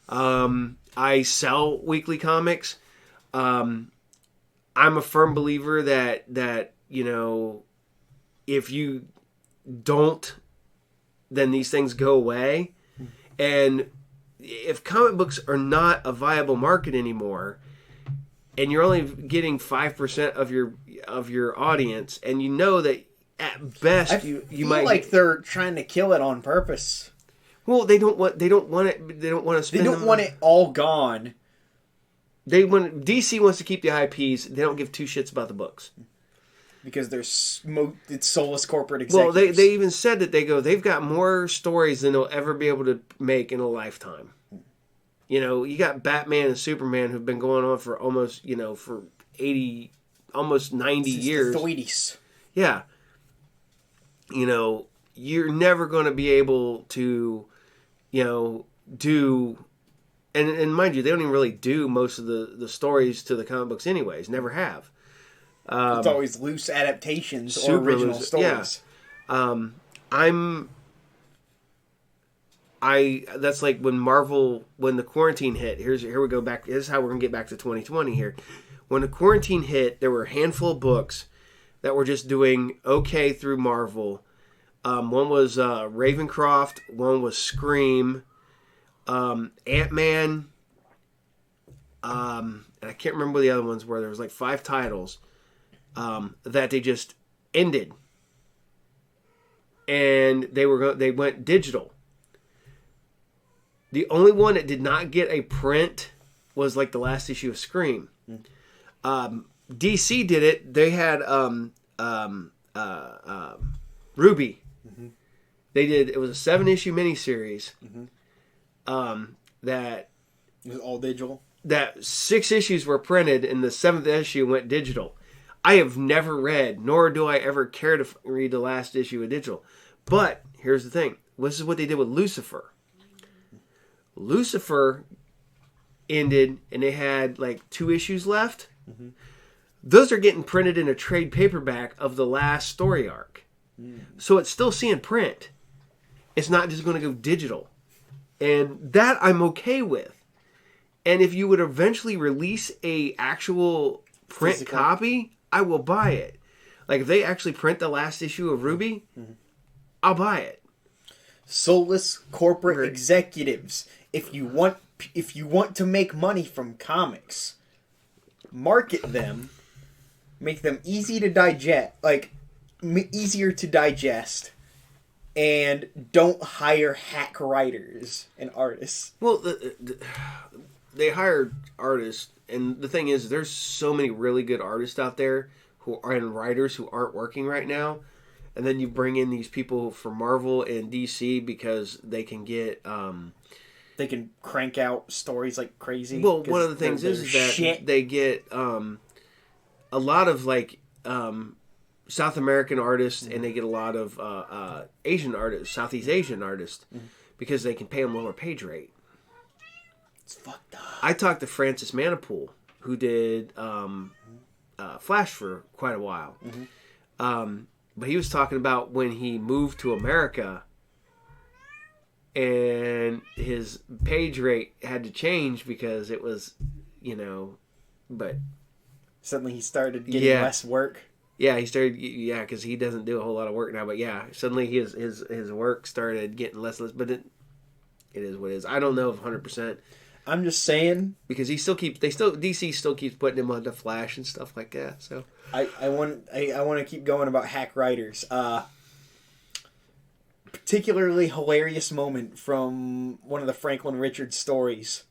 I sell weekly comics. I'm a firm believer that you know, if you don't, then these things go away. And if comic books are not a viable market anymore, and you're only getting 5% of of your audience, and you know that at best you feel might like they're trying to kill it on purpose. Well, they don't want it. They don't want to spend. They don't want it all gone. DC wants to keep the IPs. They don't give two shits about the books because they're it's soulless corporate executives. Well, they even said that they've got more stories than they'll ever be able to make in a lifetime. You know, you got Batman and Superman who've been going on for almost, for 80, almost 90 Since years. The 30s. Yeah. You know, you're never going to be able to, do, and mind you, they don't even really do most of the stories to the comic books anyways. Never have. It's always loose adaptations or original stories. Yeah. That's like when the quarantine hit. Here we go back. This is how we're gonna get back to 2020 here. When the quarantine hit, there were a handful of books that were just doing okay through Marvel. One was Ravencroft. One was Scream. Ant-Man. And I can't remember what the other ones were. There was like 5 titles that they just ended, and they went digital. The only one that did not get a print was like the last issue of Scream. DC did it. They had Ruby. Mm-hmm. They did. It was a 7-issue miniseries. Mm-hmm. That it was all digital. That 6 issues were printed, and the 7th issue went digital. I have never read, nor do I ever care to read the last issue of digital. But here's the thing: this is what they did with Lucifer. Lucifer ended, and they had like 2 issues left. Mm-hmm. Those are getting printed in a trade paperback of the last story arc. Mm. So it's still seeing print. It's not just going to go digital. And that I'm okay with. And if you would eventually release a actual print physical copy, I will buy it. Like if they actually print the last issue of Ruby, I'll buy it. Soulless corporate executives. If you want to make money from comics, market them, make them easy to digest, easier to digest, and don't hire hack writers and artists. Well, they hire artists, and the thing is, there's so many really good artists out there and writers who aren't working right now. And then you bring in these people from Marvel and DC because they can get... they can crank out stories like crazy. Well, one of the things is that they get a lot of South American artists, and they get a lot of Asian artists, Southeast Asian artists, because they can pay them lower page rate. It's fucked up. I talked to Francis Manipool, who did Flash for quite a while. Mm-hmm. But he was talking about when he moved to America and his page rate had to change because it was, but... Suddenly he started getting less work. Yeah, he started, because he doesn't do a whole lot of work now, but suddenly his work started getting less, but it is what it is. I don't know if 100%. I'm just saying. Because DC still keeps putting him on the Flash and stuff like that, so... I want to keep going about hack writers. Particularly hilarious moment from one of the Franklin Richards stories,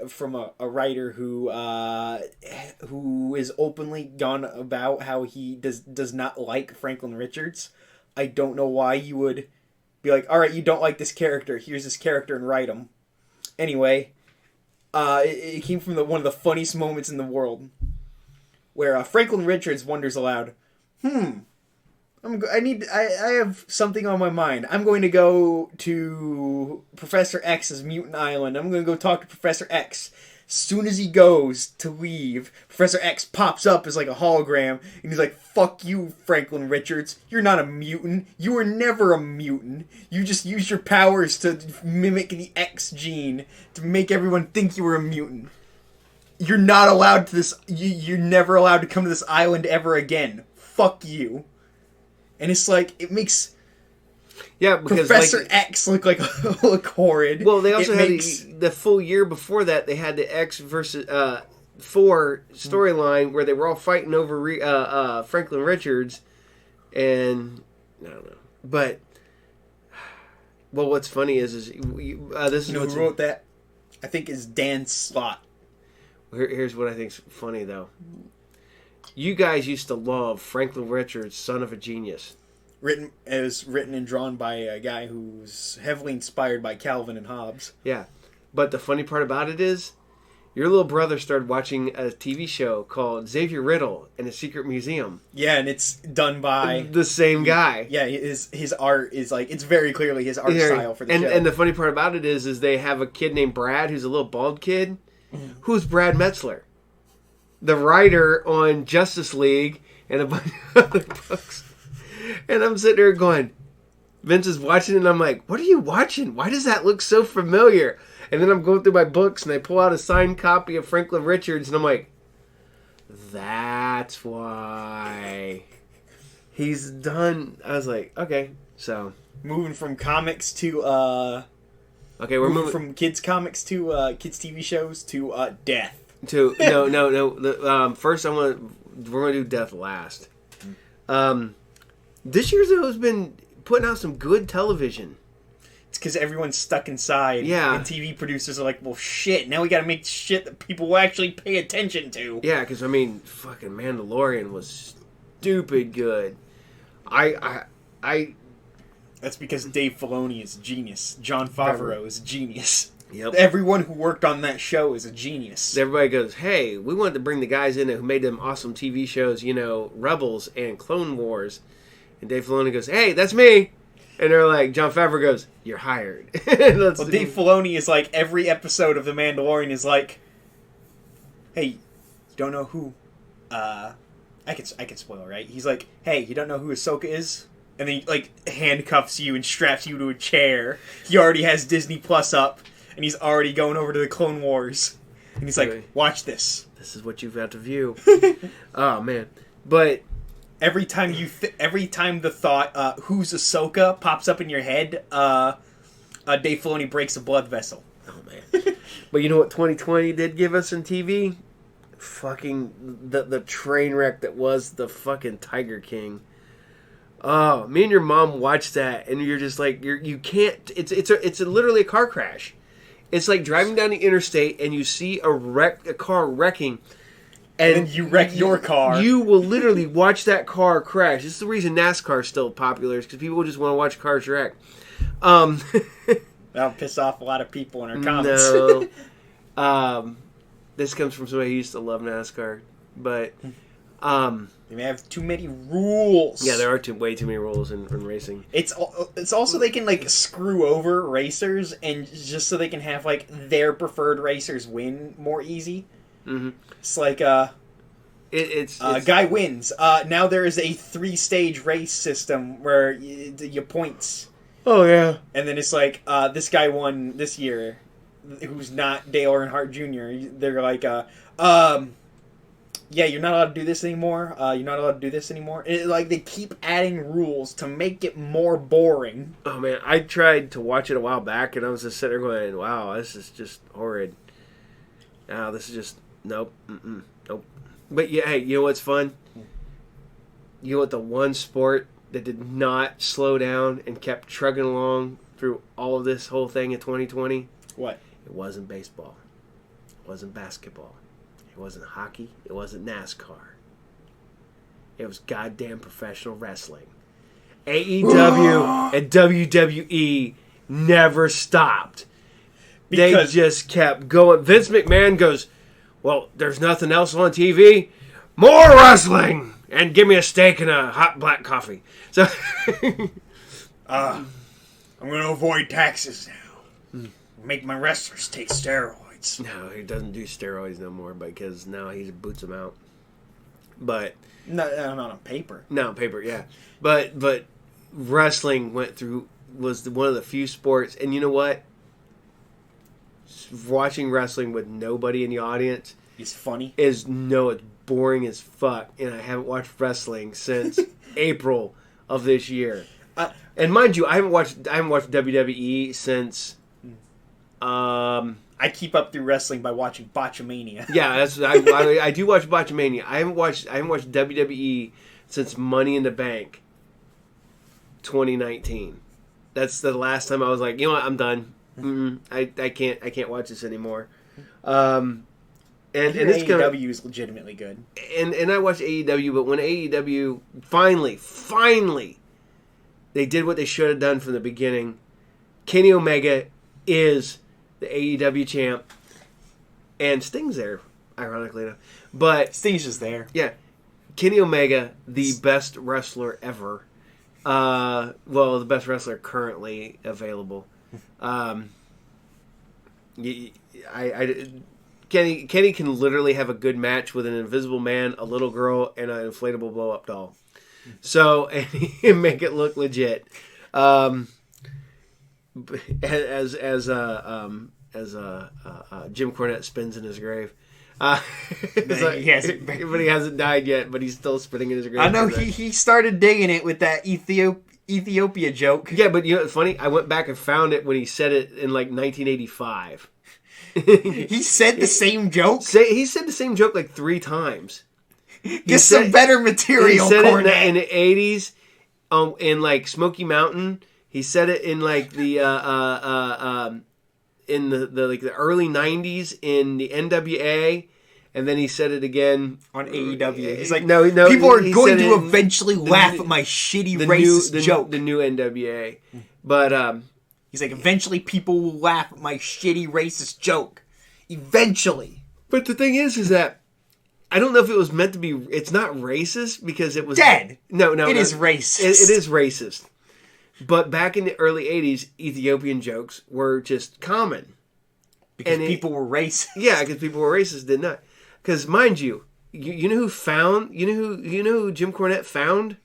from a writer who is openly gone about how he does not like Franklin Richards. I don't know why you would be like, all right, you don't like this character. Here's this character and write him. Anyway, it came from one of the funniest moments in the world, where Franklin Richards wonders aloud, I have something on my mind. I'm going to go to Professor X's mutant island. I'm going to go talk to Professor X. Soon as he goes to leave, Professor X pops up as like a hologram, and he's like, fuck you, Franklin Richards. You're not a mutant. You were never a mutant. You just used your powers to mimic the X gene to make everyone think you were a mutant. You're not allowed to this. You're never allowed to come to this island ever again. Fuck you. And it's like, it makes because Professor X look horrid. Well, they also had the full year before that. They had the X versus 4 storyline where they were all fighting over Franklin Richards, and I don't know. But well, what's funny is this is who wrote that? I think is Dan Slott. Here's what I think's funny though. You guys used to love Franklin Richards, Son of a Genius. It was written and drawn by a guy who's heavily inspired by Calvin and Hobbes. Yeah, but the funny part about it is, your little brother started watching a TV show called Xavier Riddle and a Secret Museum. Yeah, and it's done by the same guy. Yeah, his art is like, it's very clearly his art style for the show. And the funny part about it is they have a kid named Brad who's a little bald kid, who's Brad Metzler, the writer on Justice League and a bunch of other books. And I'm sitting there going, Vince is watching, and I'm like, what are you watching? Why does that look so familiar? And then I'm going through my books, and I pull out a signed copy of Franklin Richards, and I'm like, that's why he's done. I was like, okay, so moving from comics to okay, we're moving from kids comics to kids TV shows to death. To no. First, we're gonna do death last. This year's has been putting out some good television. It's because everyone's stuck inside. Yeah. And TV producers are like, well, shit, now we gotta make shit that people will actually pay attention to. Yeah, because, I mean, fucking Mandalorian was stupid good. That's because Dave Filoni is a genius. Jon Favreau is a genius. Yep. Everyone who worked on that show is a genius. Everybody goes, hey, we wanted to bring the guys in who made them awesome TV shows, Rebels and Clone Wars. And Dave Filoni goes, hey, that's me. And they're like, Jon Favreau goes, you're hired. Well, Dave Filoni is like, every episode of The Mandalorian is like, hey, you don't know who, I can spoil, right? He's like, hey, you don't know who Ahsoka is? And then he, like, handcuffs you and straps you to a chair. He already has Disney Plus up, and he's already going over to the Clone Wars. And he's like, watch this. This is what you've got to view. Oh, man. But every time the thought, who's Ahsoka, pops up in your head, Dave Filoni breaks a blood vessel. Oh, man. But you know what 2020 did give us in TV? Fucking the train wreck that was the fucking Tiger King. Oh, me and your mom watched that, and you're just like, you can't. It's literally a car crash. It's like driving down the interstate and you see a car wrecking, and you wreck your car. You will literally watch that car crash. This is the reason NASCAR is still popular, is because people just want to watch cars wreck. That'll piss off a lot of people in our comments. No. This comes from somebody who used to love NASCAR, but they may have too many rules. Yeah, there are way too many rules in racing. It's also they can like screw over racers, and just so they can have like their preferred racers win more easy. Mm-hmm. It's like it's guy wins. Now there is a 3-stage race system where you points. Oh yeah, and then it's like this guy won this year, who's not Dale Earnhardt Jr. They're like, yeah, you're not allowed to do this anymore. You're not allowed to do this anymore. And like they keep adding rules to make it more boring. Oh man, I tried to watch it a while back, and I was just sitting there going, "Wow, this is just horrid." This is just nope, nope. But yeah, hey, you know what's fun? You know what? The one sport that did not slow down and kept trugging along through all of this whole thing in 2020. What? It wasn't baseball. It wasn't basketball. It wasn't hockey. It wasn't NASCAR. It was goddamn professional wrestling. AEW and WWE never stopped. They just kept going. Vince McMahon goes, well, there's nothing else on TV. More wrestling! And give me a steak and a hot black coffee. So, I'm going to avoid taxes now. Make my wrestlers take steroids. No, he doesn't do steroids no more because now he boots them out. But no, not on paper. No, on paper, yeah. But wrestling was one of the few sports, and you know what? Watching wrestling with nobody in the audience is funny. It's boring as fuck, and I haven't watched wrestling since April of this year. And mind you, I haven't watched WWE since I keep up through wrestling by watching Botchamania. Yeah, I do watch Botchamania. I haven't watched WWE since Money in the Bank 2019. That's the last time I was like, you know what, I'm done. I can't watch this anymore. And it's AEW is legitimately good. And I watch AEW, but when AEW finally they did what they should have done from the beginning. Kenny Omega is the AEW champ, and Sting's there, ironically enough. But Sting's just there. Yeah, Kenny Omega, the best wrestler ever. Well, the best wrestler currently available. Kenny can literally have a good match with an invisible man, a little girl, and an inflatable blow-up doll. So, and he can make it look legit. As Jim Cornette spins in his grave. But he hasn't died yet, but he's still spinning in his grave. I know he started digging it with that Ethiopia joke. Yeah, but you know what's funny? I went back and found it when he said it in like 1985. He said the same joke? He said the same joke like 3 times. Get some better material, He said Cornette. it in the 80s in like Smoky Mountain. He said it in like the in the early 90s in the NWA, and then he said it again on AEW. He's like, no, people are going to eventually laugh at my shitty racist joke. The new NWA. But he's like, eventually people will laugh at my shitty racist joke. Eventually. But the thing is that I don't know if it was meant to be. It's not racist because it was dead. No, it is racist. It is racist. But back in the early 80s, Ethiopian jokes were just common. Because people were racist. Yeah, because people were racist, did not. Because mind you, you know who Jim Cornette found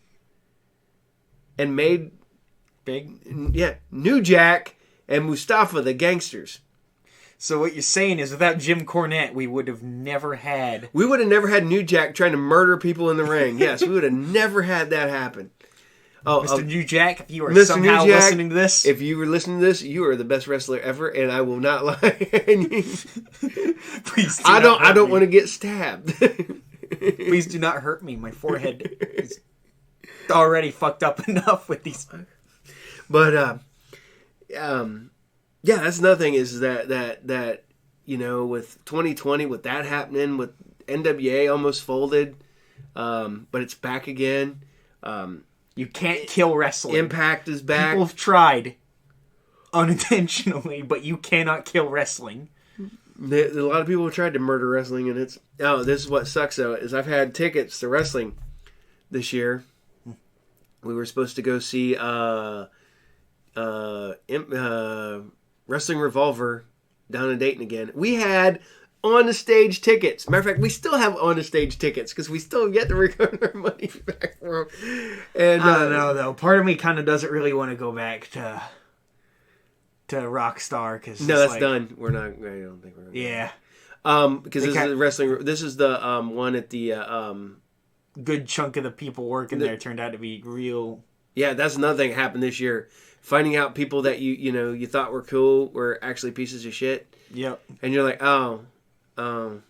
and made big? Yeah, New Jack and Mustafa the Gangsters. So what you're saying is, without Jim Cornette, we would have never had New Jack trying to murder people in the ring. Yes, we would have never had that happen. Oh, Mr. New Jack, if you are Mr. somehow New Jack, listening to this, if you were listening to this, you are the best wrestler ever, and I will not lie. Please, I don't want to get stabbed. Please do not hurt me. My forehead is already fucked up enough with these. But yeah, that's another thing is that you know, with 2020, with that happening, with NWA almost folded, but it's back again. You can't kill wrestling. Impact is back. People have tried unintentionally, but you cannot kill wrestling. A lot of people have tried to murder wrestling, and this is what sucks though, is I've had tickets to wrestling this year. We were supposed to go see Wrestling Revolver down in Dayton again. We had on the stage tickets. Matter of fact, we still have on the stage tickets because we still have yet to recover our money back from. And I don't know though. Part of me kind of doesn't really want to go back to Rockstar because that's done. We're not. I don't think we're. Yeah. Because this is wrestling. This is the one at the good chunk of the people working there turned out to be real. Yeah, that's another thing that happened this year. Finding out people that you thought were cool were actually pieces of shit. Yep. And you're like, oh. On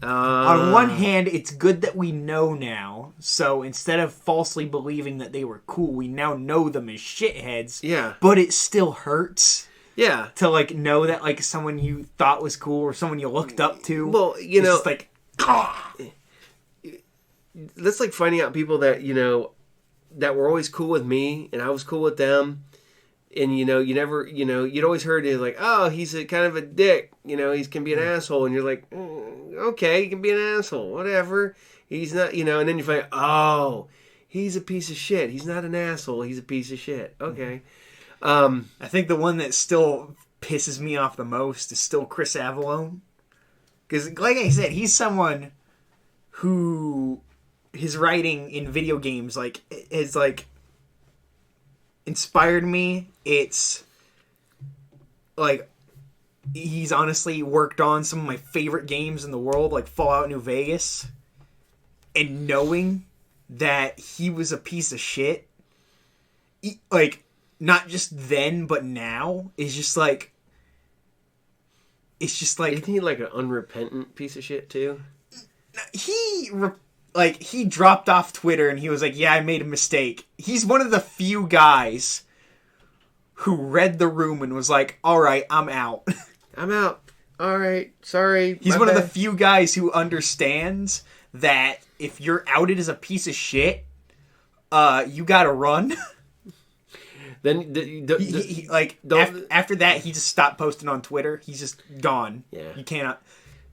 one hand, it's good that we know now. So instead of falsely believing that they were cool, we now know them as shitheads. Yeah. But it still hurts. Yeah. To like know that like someone you thought was cool or someone you looked up to. Well, you know, just like that's like finding out people that that were always cool with me and I was cool with them. And, you never, you'd always heard it like, oh, he's a kind of a dick. He can be an asshole. And you're like, okay, he can be an asshole. Whatever. He's not, and then you find, oh, he's a piece of shit. He's not an asshole. He's a piece of shit. Okay. I think the one that still pisses me off the most is still Chris Avellone. Because, like I said, he's someone who his writing in video games, like, is like, inspired me. It's like he's honestly worked on some of my favorite games in the world, like Fallout New Vegas, and knowing that he was a piece of shit, like not just then but now, is just like it's just like Isn't he like an unrepentant piece of shit too? he dropped off Twitter and he was like, yeah, I made a mistake. He's one of the few guys who read the room and was like, all right, I'm out. I'm out. All right, sorry. He's one of the few guys who understands that if you're outed as a piece of shit, you gotta run. Then after that, he just stopped posting on Twitter. He's just gone. Yeah, you cannot.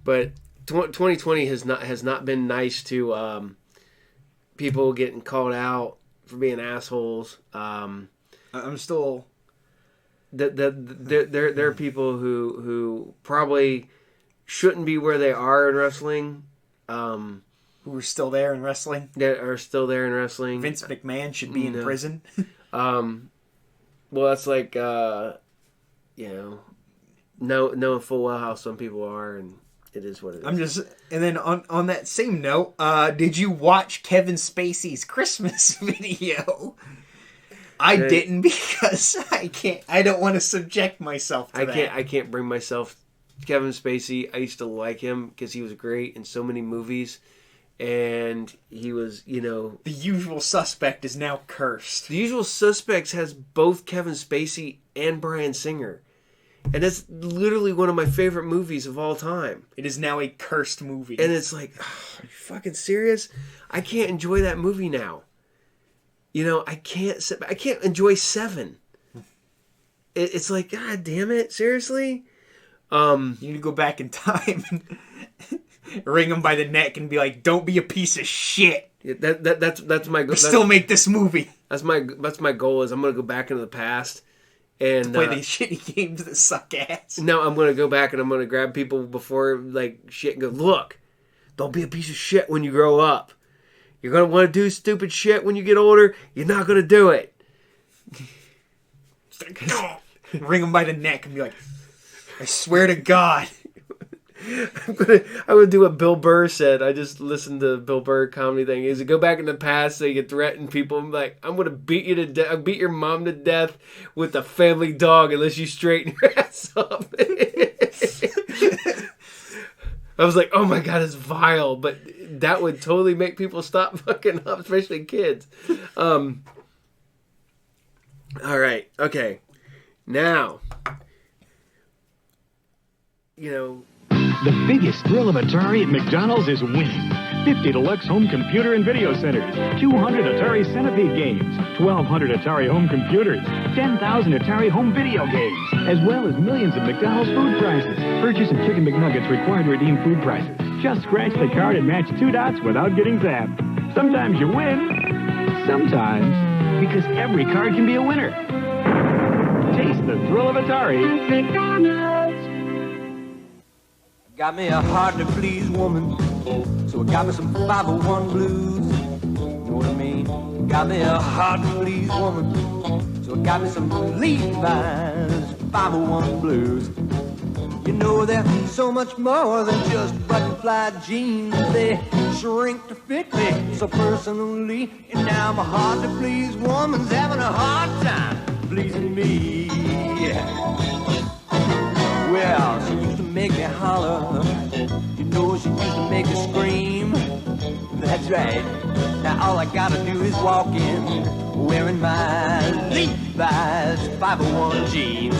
But 2020 has not been nice to people getting called out for being assholes. I'm still. There are people who probably shouldn't be where they are in wrestling. Who are still there in wrestling? That are still there in wrestling. Vince McMahon should be in prison. Well, that's like, knowing full well how some people are, and it is what it is. And then on that same note, did you watch Kevin Spacey's Christmas video? I didn't because I don't want to subject myself to that. I can't bring myself. Kevin Spacey, I used to like him because he was great in so many movies. And he was, The Usual Suspect is now cursed. The Usual Suspects has both Kevin Spacey and Bryan Singer. And that's literally one of my favorite movies of all time. It is now a cursed movie. And it's like, are you fucking serious? I can't enjoy that movie now. I can't enjoy Seven. It's like, God damn it, seriously? You need to go back in time and ring him by the neck and be like, "Don't be a piece of shit." Yeah, that's my goal. Still make this movie. That's my goal. Is I'm gonna go back into the past and play these shitty games that suck ass. No, I'm gonna go back and I'm gonna grab people before shit and go, look, don't be a piece of shit when you grow up. You're gonna want to do stupid shit when you get older. You're not gonna do it. Ring him by the neck and be like, "I swear to God." I'm gonna do what Bill Burr said. I just listened to Bill Burr comedy thing. Is to go back in the past so you can threaten people. I'm like, I'm gonna beat you to death. I'll beat your mom to death with a family dog unless you straighten your ass up. I was like, oh my God, it's vile, but that would totally make people stop fucking up, especially kids. All right, okay, now, The biggest thrill of Atari at McDonald's is winning. 50 deluxe home computer and video centers, 200 Atari Centipede games, 1,200 Atari home computers, 10,000 Atari home video games, as well as millions of McDonald's food prizes. Purchase of Chicken McNuggets required to redeem food prizes. Just scratch the card and match 2 dots without getting zapped. Sometimes you win, sometimes, because every card can be a winner. Taste the thrill of Atari. McDonald's. Got me a hard-to-please woman, so I got me some 501 blues. You know what I mean? Got me a hard-to-please woman, so I got me some Levi's 501 blues. You know they're so much more than just button-fly jeans. They shrink to fit me so personally, and now my hard-to-please woman's having a hard time pleasing me. Well, she used to make me holler. You know she used to make me scream. That's right. Now all I gotta do is walk in wearing my Levi's 501 jeans.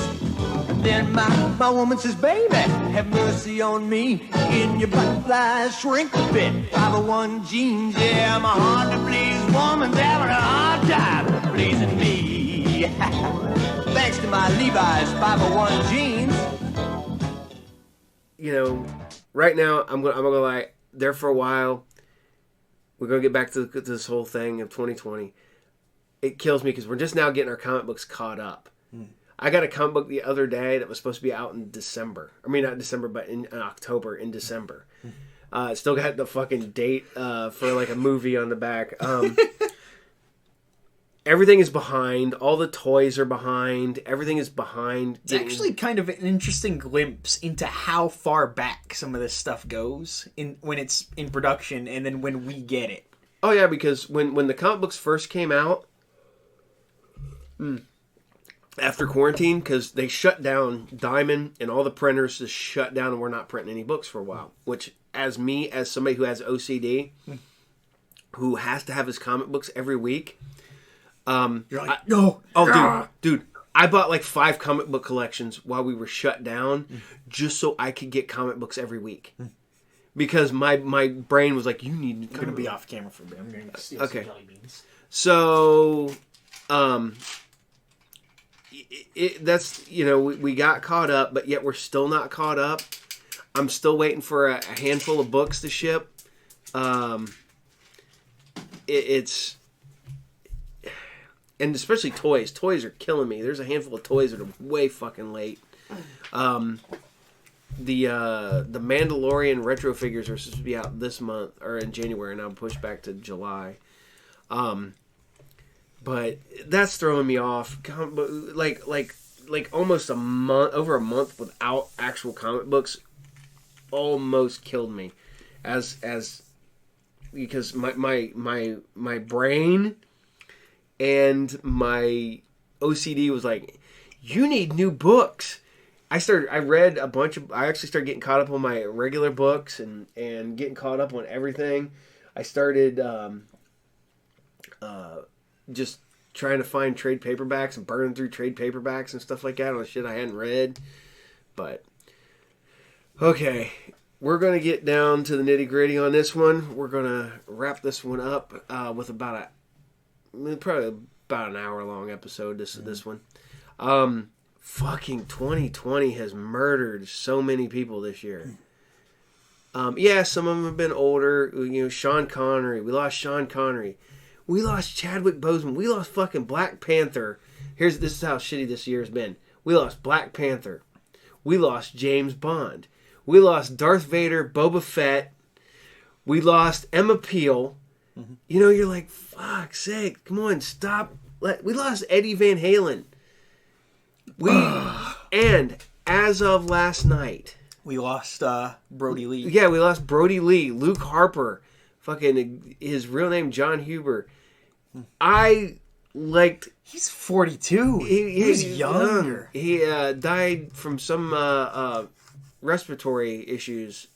And then my woman says, baby, have mercy on me in your butterfly shrink to fit 501 jeans. Yeah, my hard-to-please woman's having a hard time pleasing me. Thanks to my Levi's 501 jeans. Right now, I'm gonna lie. There for a while, we're gonna get back to this whole thing of 2020. It kills me because we're just now getting our comic books caught up. I got a comic book the other day that was supposed to be out in December. I mean, not December, but in October, in December. Still got the fucking date for like a movie on the back. Everything is behind. All the toys are behind. Everything is behind. It's actually kind of an interesting glimpse into how far back some of this stuff goes when it's in production and then when we get it. Oh, yeah, because when the comic books first came out, after quarantine, because they shut down Diamond and all the printers just shut down, and we're not printing any books for a while. Which, as somebody who has OCD, who has to have his comic books every week, You're like, no. oh, dude, I bought like 5 comic book collections while we were shut down, just so I could get comic books every week. Because my brain was like, you need. I'm gonna be off camera for a bit. I'm gonna steal some jelly beans. So, that's, we got caught up, but yet we're still not caught up. I'm still waiting for a handful of books to ship. It's, and especially toys. Toys are killing me. There's a handful of toys that are way fucking late. The Mandalorian retro figures are supposed to be out this month or in January, and I'm pushed back to July. But that's throwing me off. Like almost over a month without actual comic books, almost killed me. Because my brain and my OCD was like, you need new books. I actually started getting caught up on my regular books and getting caught up on everything. I started just trying to find trade paperbacks and burning through trade paperbacks and stuff like that on shit I hadn't read. But, okay, we're going to get down to the nitty gritty on this one. We're going to wrap this one up with probably about an hour long episode, this one. Fucking 2020 has murdered so many people this year. Yeah, some of them have been older. Sean Connery. We lost Sean Connery. We lost Chadwick Boseman. We lost fucking Black Panther. This is how shitty this year has been. We lost Black Panther. We lost James Bond. We lost Darth Vader, Boba Fett. We lost Emma Peel. Mm-hmm. You're like, fuck's sake, come on, stop. We lost Eddie Van Halen. And as of last night, we lost Brody Lee. Yeah, we lost Brody Lee, Luke Harper, fucking his real name John Huber. He's 42. He's younger. He died from some respiratory issues.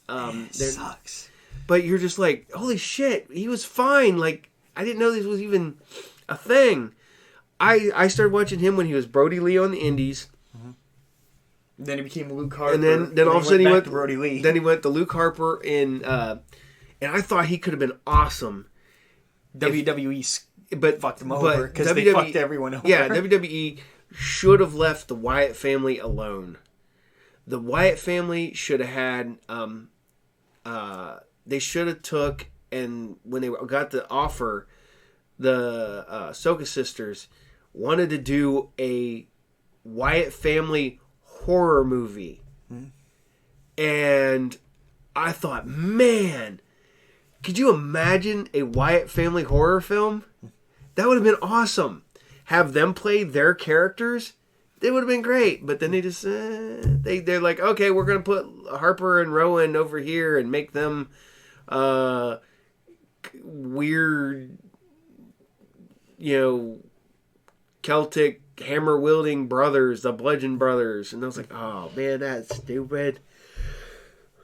Sucks. But you're just like, holy shit, he was fine. Like, I didn't know this was even a thing. I started watching him when he was Brody Lee on the Indies. Mm-hmm. Then he became Luke Harper. And then all of a sudden he went to Brody Lee. Then he went to Luke Harper and I thought he could have been awesome. WWE fucked him over because they fucked everyone over. Yeah, WWE should have left the Wyatt family alone. The Wyatt family should have had they should have took, and when they got the offer, the Soka sisters wanted to do a Wyatt family horror movie. Mm-hmm. And I thought, man, could you imagine a Wyatt family horror film? That would have been awesome. Have them play their characters. They would have been great. But then they just, they're like, okay, we're going to put Harper and Rowan over here and make them weird, Celtic hammer-wielding brothers, the Bludgeon Brothers. And I was like, oh, man, that's stupid.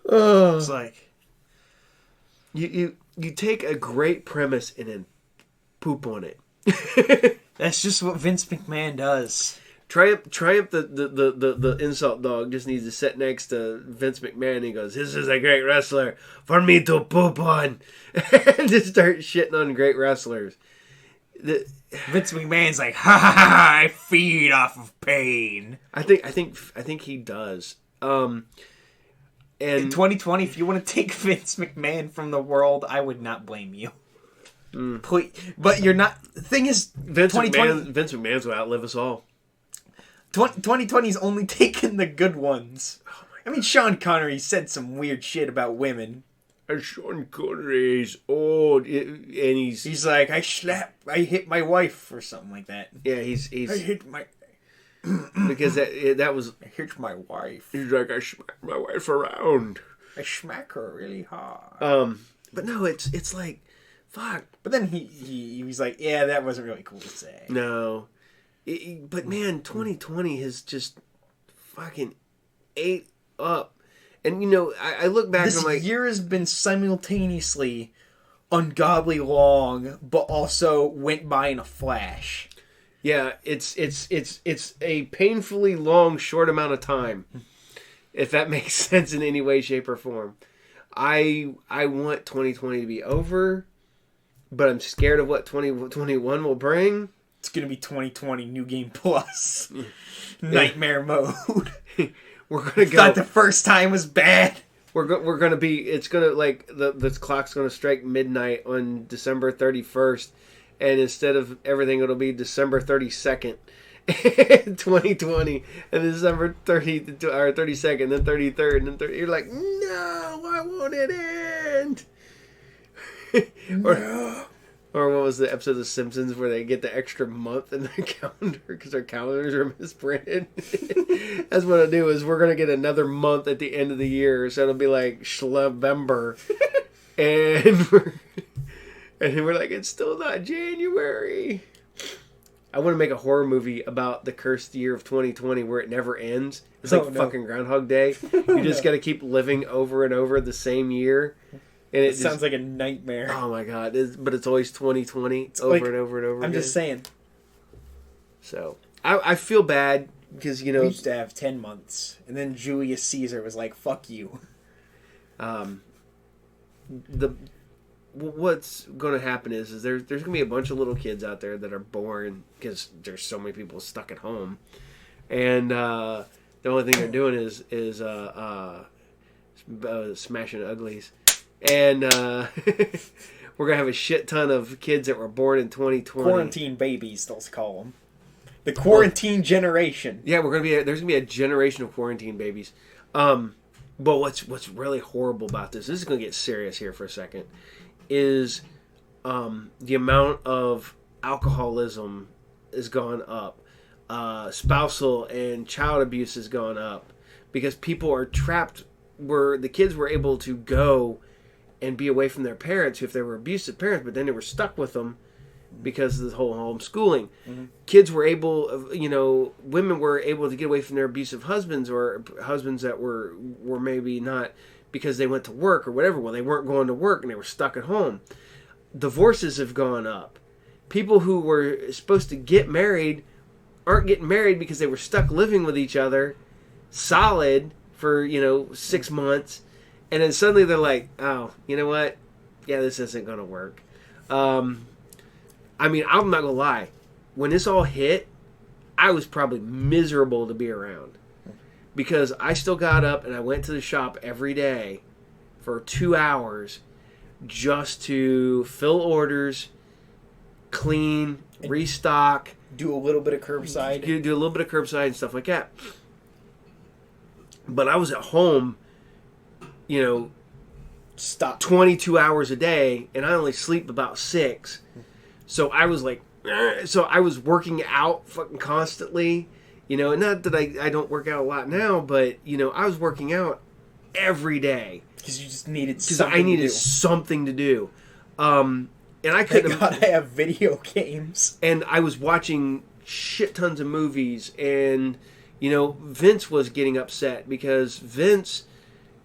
Oh. It's like... You take a great premise and then poop on it. That's just what Vince McMahon does. Triumph the insult dog just needs to sit next to Vince McMahon and he goes, this is a great wrestler for me to poop on. And just start shitting on great wrestlers. Vince McMahon's like, ha ha ha, I feed off of pain. I think he does. And in 2020, if you want to take Vince McMahon from the world, I would not blame you. Please, but you're not. The thing is, Vince McMahon's will outlive us all. 2020's only taken the good ones. Oh I mean, Sean Connery said some weird shit about women. And Sean Connery's old, and he's like, I hit my wife or something like that. Yeah, he's I hit my. Because that was... I hit my wife. He's like, I smack my wife around. I smack her really hard. But no, it's like, fuck. But then he was like, yeah, that wasn't really cool to say. No. But man, 2020 has just fucking ate up. And you know, I look back and This I'm like, year has been simultaneously ungodly long, but also went by in a flash. yeah, it's a painfully long, short amount of time. If that makes sense in any way, shape, or form. I want 2020 to be over, but I'm scared of what 2021 will bring. It's gonna be 2020 New Game Plus. Nightmare mode. We're gonna go. Thought the first time was bad. We're gonna be. It's gonna like the clock's gonna strike midnight on December 31st, and instead of everything, it'll be December 32nd, 2020, and December 30th or 32nd, then 33rd, and then 30. You're like, no, why won't it end? Or what was the episode of The Simpsons where they get the extra month in their calendar because their calendars are misprinted? That's what I'll do is we're going to get another month at the end of the year. So it'll be like Schlovember. and we're like, it's still not January. I want to make a horror movie about the cursed year of 2020 where it never ends. It's like fucking Groundhog Day. You just got to keep living over and over the same year. And It sounds like a nightmare. Oh my god! But it's always 2020 It's over like- and over and over. I'm again. just saying. So I feel bad because you We know used to have 10 months, and then Julius Caesar was like, "Fuck you." what's going to happen is there's going to be a bunch of little kids out there that are born because there's so many people stuck at home, and the only thing they're doing is smashing uglies. And we're going to have a shit ton of kids that were born in 2020. Quarantine babies, they'll call them. The quarantine generation. Yeah, there's going to be a generation of quarantine babies. But what's really horrible about this is going to get serious here for a second, is the amount of alcoholism has gone up. Spousal and child abuse has gone up because people are trapped where the kids were able to go and be away from their parents if they were abusive parents, but then they were stuck with them because of the whole homeschooling. Mm-hmm. Kids were able, women were able to get away from their abusive husbands or husbands that were maybe not because they went to work or whatever. Well, they weren't going to work and they were stuck at home. Divorces have gone up. People who were supposed to get married aren't getting married because they were stuck living with each other solid for, 6 months. And then suddenly they're like, oh, you know what? Yeah, this isn't going to work. I'm not going to lie. When this all hit, I was probably miserable to be around. Because I still got up and I went to the shop every day for 2 hours just to fill orders, clean, restock. Do a little bit of curbside. Do a little bit of curbside and stuff like that. But I was at home, Stop. 22 hours a day, and I only sleep about 6. So I was like, I was working out fucking constantly, and not that I don't work out a lot now, but, I was working out every day. Because you just needed Because something I needed to do. something to do. And I Thank couldn't. God I have video games. And I was watching shit tons of movies, and, Vince was getting upset because Vince,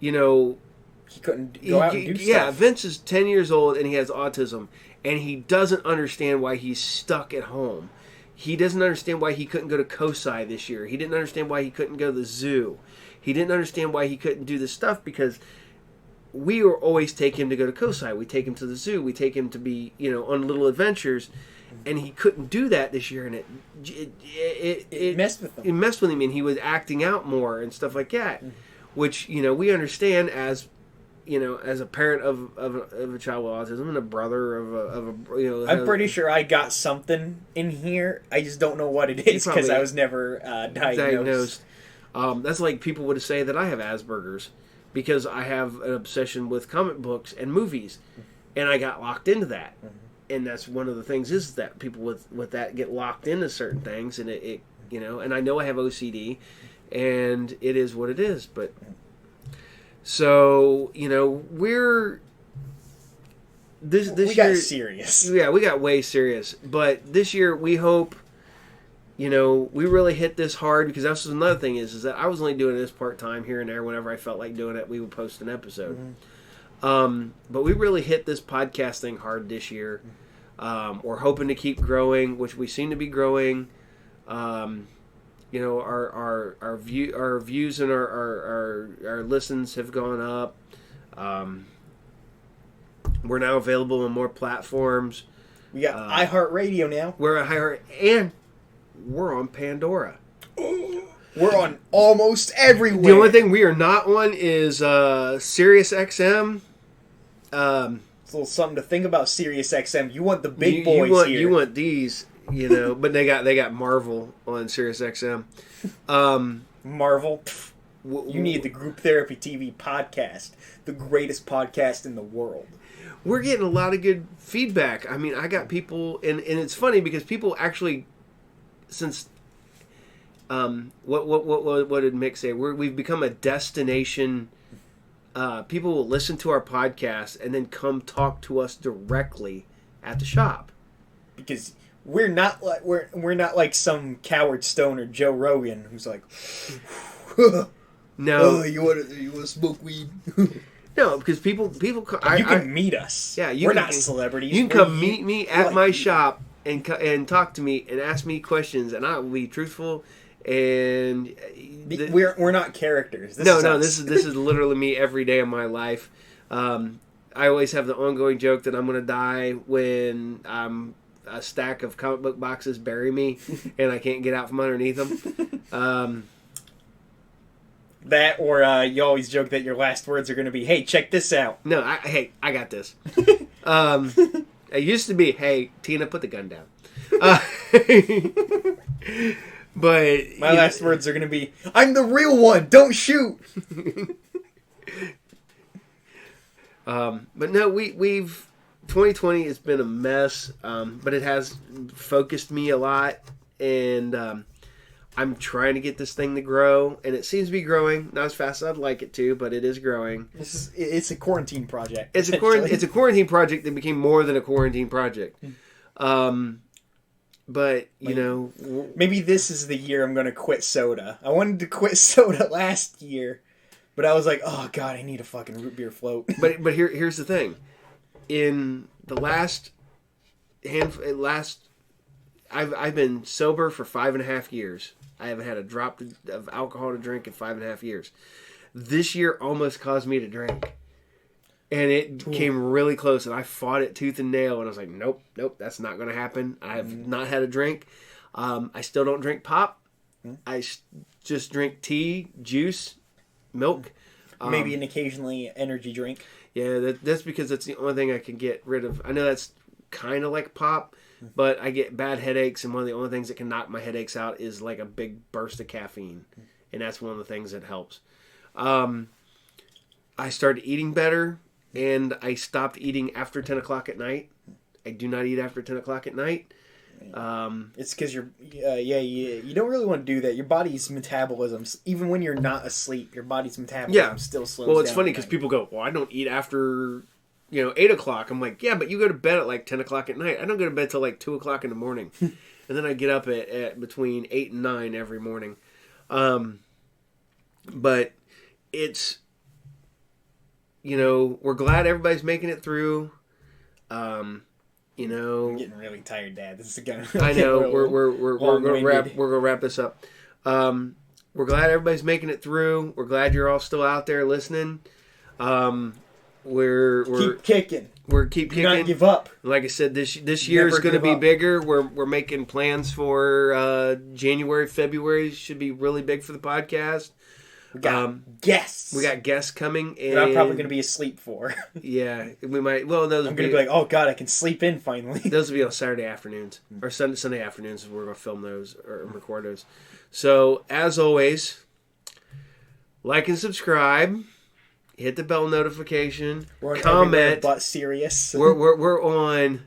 He couldn't go out and do stuff. Yeah, Vince is 10 years old and he has autism, and he doesn't understand why he's stuck at home. He doesn't understand why he couldn't go to COSI this year. He didn't understand why he couldn't go to the zoo. He didn't understand why he couldn't do this stuff because we always take him to go to COSI. We take him to the zoo. We take him to be, on little adventures. And he couldn't do that this year, and it messed with him. It messed with him, and he was acting out more and stuff like that, which we understand as a parent of a child with autism and a brother of a I'm pretty sure I got something in here. I just don't know what it is because I was never diagnosed. That's like people would say that I have Asperger's because I have an obsession with comic books and movies, and I got locked into that. Mm-hmm. And that's one of the things is that people with that get locked into certain things, and it and I know I have OCD, and it is what it is. But so we're this we year got serious. Yeah, we got way serious. But this year we hope you know, we really hit this hard because that's another thing is that I was only doing this part-time here and there. Whenever I felt like doing it, we would post an episode. But we really hit this podcast thing hard this year. We're hoping to keep growing, which we seem to be growing. You know, our views and our listens have gone up. We're now available on more platforms. We got iHeartRadio now. We're at iHeart, and we're on Pandora. We're on almost everywhere. The only thing we are not on is Sirius XM. It's a little something to think about. Sirius XM. You want the big boys here. You want these, you know, but they got Marvel on Sirius XM. Marvel. You need the Group Therapy TV podcast, the greatest podcast in the world. We're getting a lot of good feedback. I mean, I got people, and it's funny because people actually, since what did Mick say? We've become a destination. People will listen to our podcast and then come talk to us directly at the shop. Because we're not like some coward stoner Joe Rogan who's like, no, you want to smoke weed? No, because people. You can meet us. Yeah, we're not celebrities. You can come meet me at my shop and talk to me and ask me questions, and I will be truthful. And we're not characters. This is literally me every day of my life. I always have the ongoing joke that I'm going to die when a stack of comic book boxes bury me and I can't get out from underneath them. That, or you always joke that your last words are going to be, "Hey, check this out." No, I got this. It used to be, "Hey, Tina, put the gun down." But my last words are going to be, "I'm the real one. Don't shoot." But no, we've 2020 has been a mess, but it has focused me a lot, and I'm trying to get this thing to grow, and it seems to be growing. Not as fast as I'd like it to, but it is growing. It's a quarantine project. It's a quarantine project that became more than a quarantine project. But, you know... Maybe this is the year I'm going to quit soda. I wanted to quit soda last year, but I was like, oh, God, I need a fucking root beer float. But here's the thing. In the I've been sober for 5.5 years. I haven't had a drop of alcohol to drink in 5.5 years. This year almost caused me to drink. And it came really close, and I fought it tooth and nail, and I was like, nope, that's not going to happen. I have not had a drink. I still don't drink pop. I just drink tea, juice, milk. Maybe an occasionally energy drink. Yeah, that's because that's the only thing I can get rid of. I know that's kind of like pop, but I get bad headaches, and one of the only things that can knock my headaches out is like a big burst of caffeine, and that's one of the things that helps. I started eating better, and I stopped eating after 10 o'clock at night. I do not eat after 10 o'clock at night. It's because you don't really want to do that. Your body's metabolism, even when you're not asleep, your body's metabolism still slows down. Well, it's funny because people go, well, I don't eat after 8 o'clock. I'm like, yeah, but you go to bed at like 10 o'clock at night. I don't go to bed till like 2 o'clock in the morning. And then I get up at between 8 and 9 every morning. But it's, we're glad everybody's making it through. I'm getting really tired, Dad. This is gonna. I know we're gonna wrap this up. We're glad everybody's making it through. We're glad you're all still out there listening. We're keep kicking. We're keep kicking. Do not give up. Like I said, this year is going to be bigger. We're making plans for January, February. Should be really big for the podcast. We got guests. We got guests coming, and I'm probably going to be asleep for. Yeah, we might. Well, those I'm going to be like, oh God, I can sleep in finally. Those will be on Saturday afternoons or Sunday afternoons. Is we're going to film those or record those. So as always, like and subscribe. Hit the bell notification. We're on comment. But serious. We're on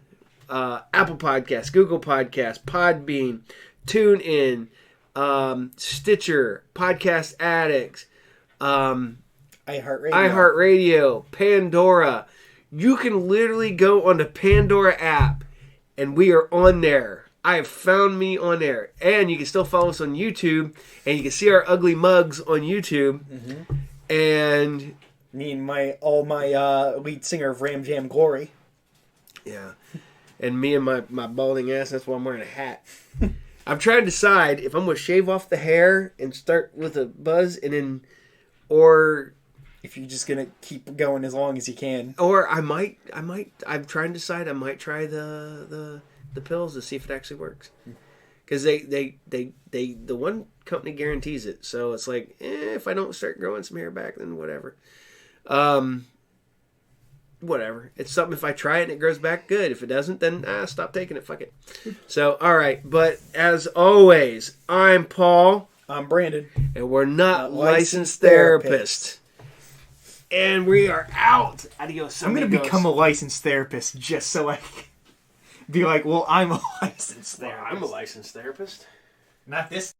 Apple Podcasts, Google Podcasts, Podbean, TuneIn, Stitcher, Podcast Addicts, iHeartRadio, Pandora. You can literally go on the Pandora app, and we are on there. I have found me on there. And you can still follow us on YouTube. And you can see our ugly mugs on YouTube. And Me and my lead singer of Ram Jam Glory. yeah. And me and my balding ass, that's why I'm wearing a hat. I'm trying to decide if I'm going to shave off the hair and start with a buzz and then, or If you're just gonna keep going as long as you can. I might, I'm trying to decide, I might try the pills to see if it actually works. Because the one company guarantees it. So it's like, if I don't start growing some hair back, then whatever. Whatever. It's something, if I try it and it grows back, good. If it doesn't, then stop taking it. Fuck it. So, all right. But as always, I'm Paul. I'm Brandon. And we're not licensed therapists. And we are out. Adios, I'm gonna amigos. become a licensed therapist just so I can be like, well, I'm a licensed therapist. I'm a licensed therapist. Not this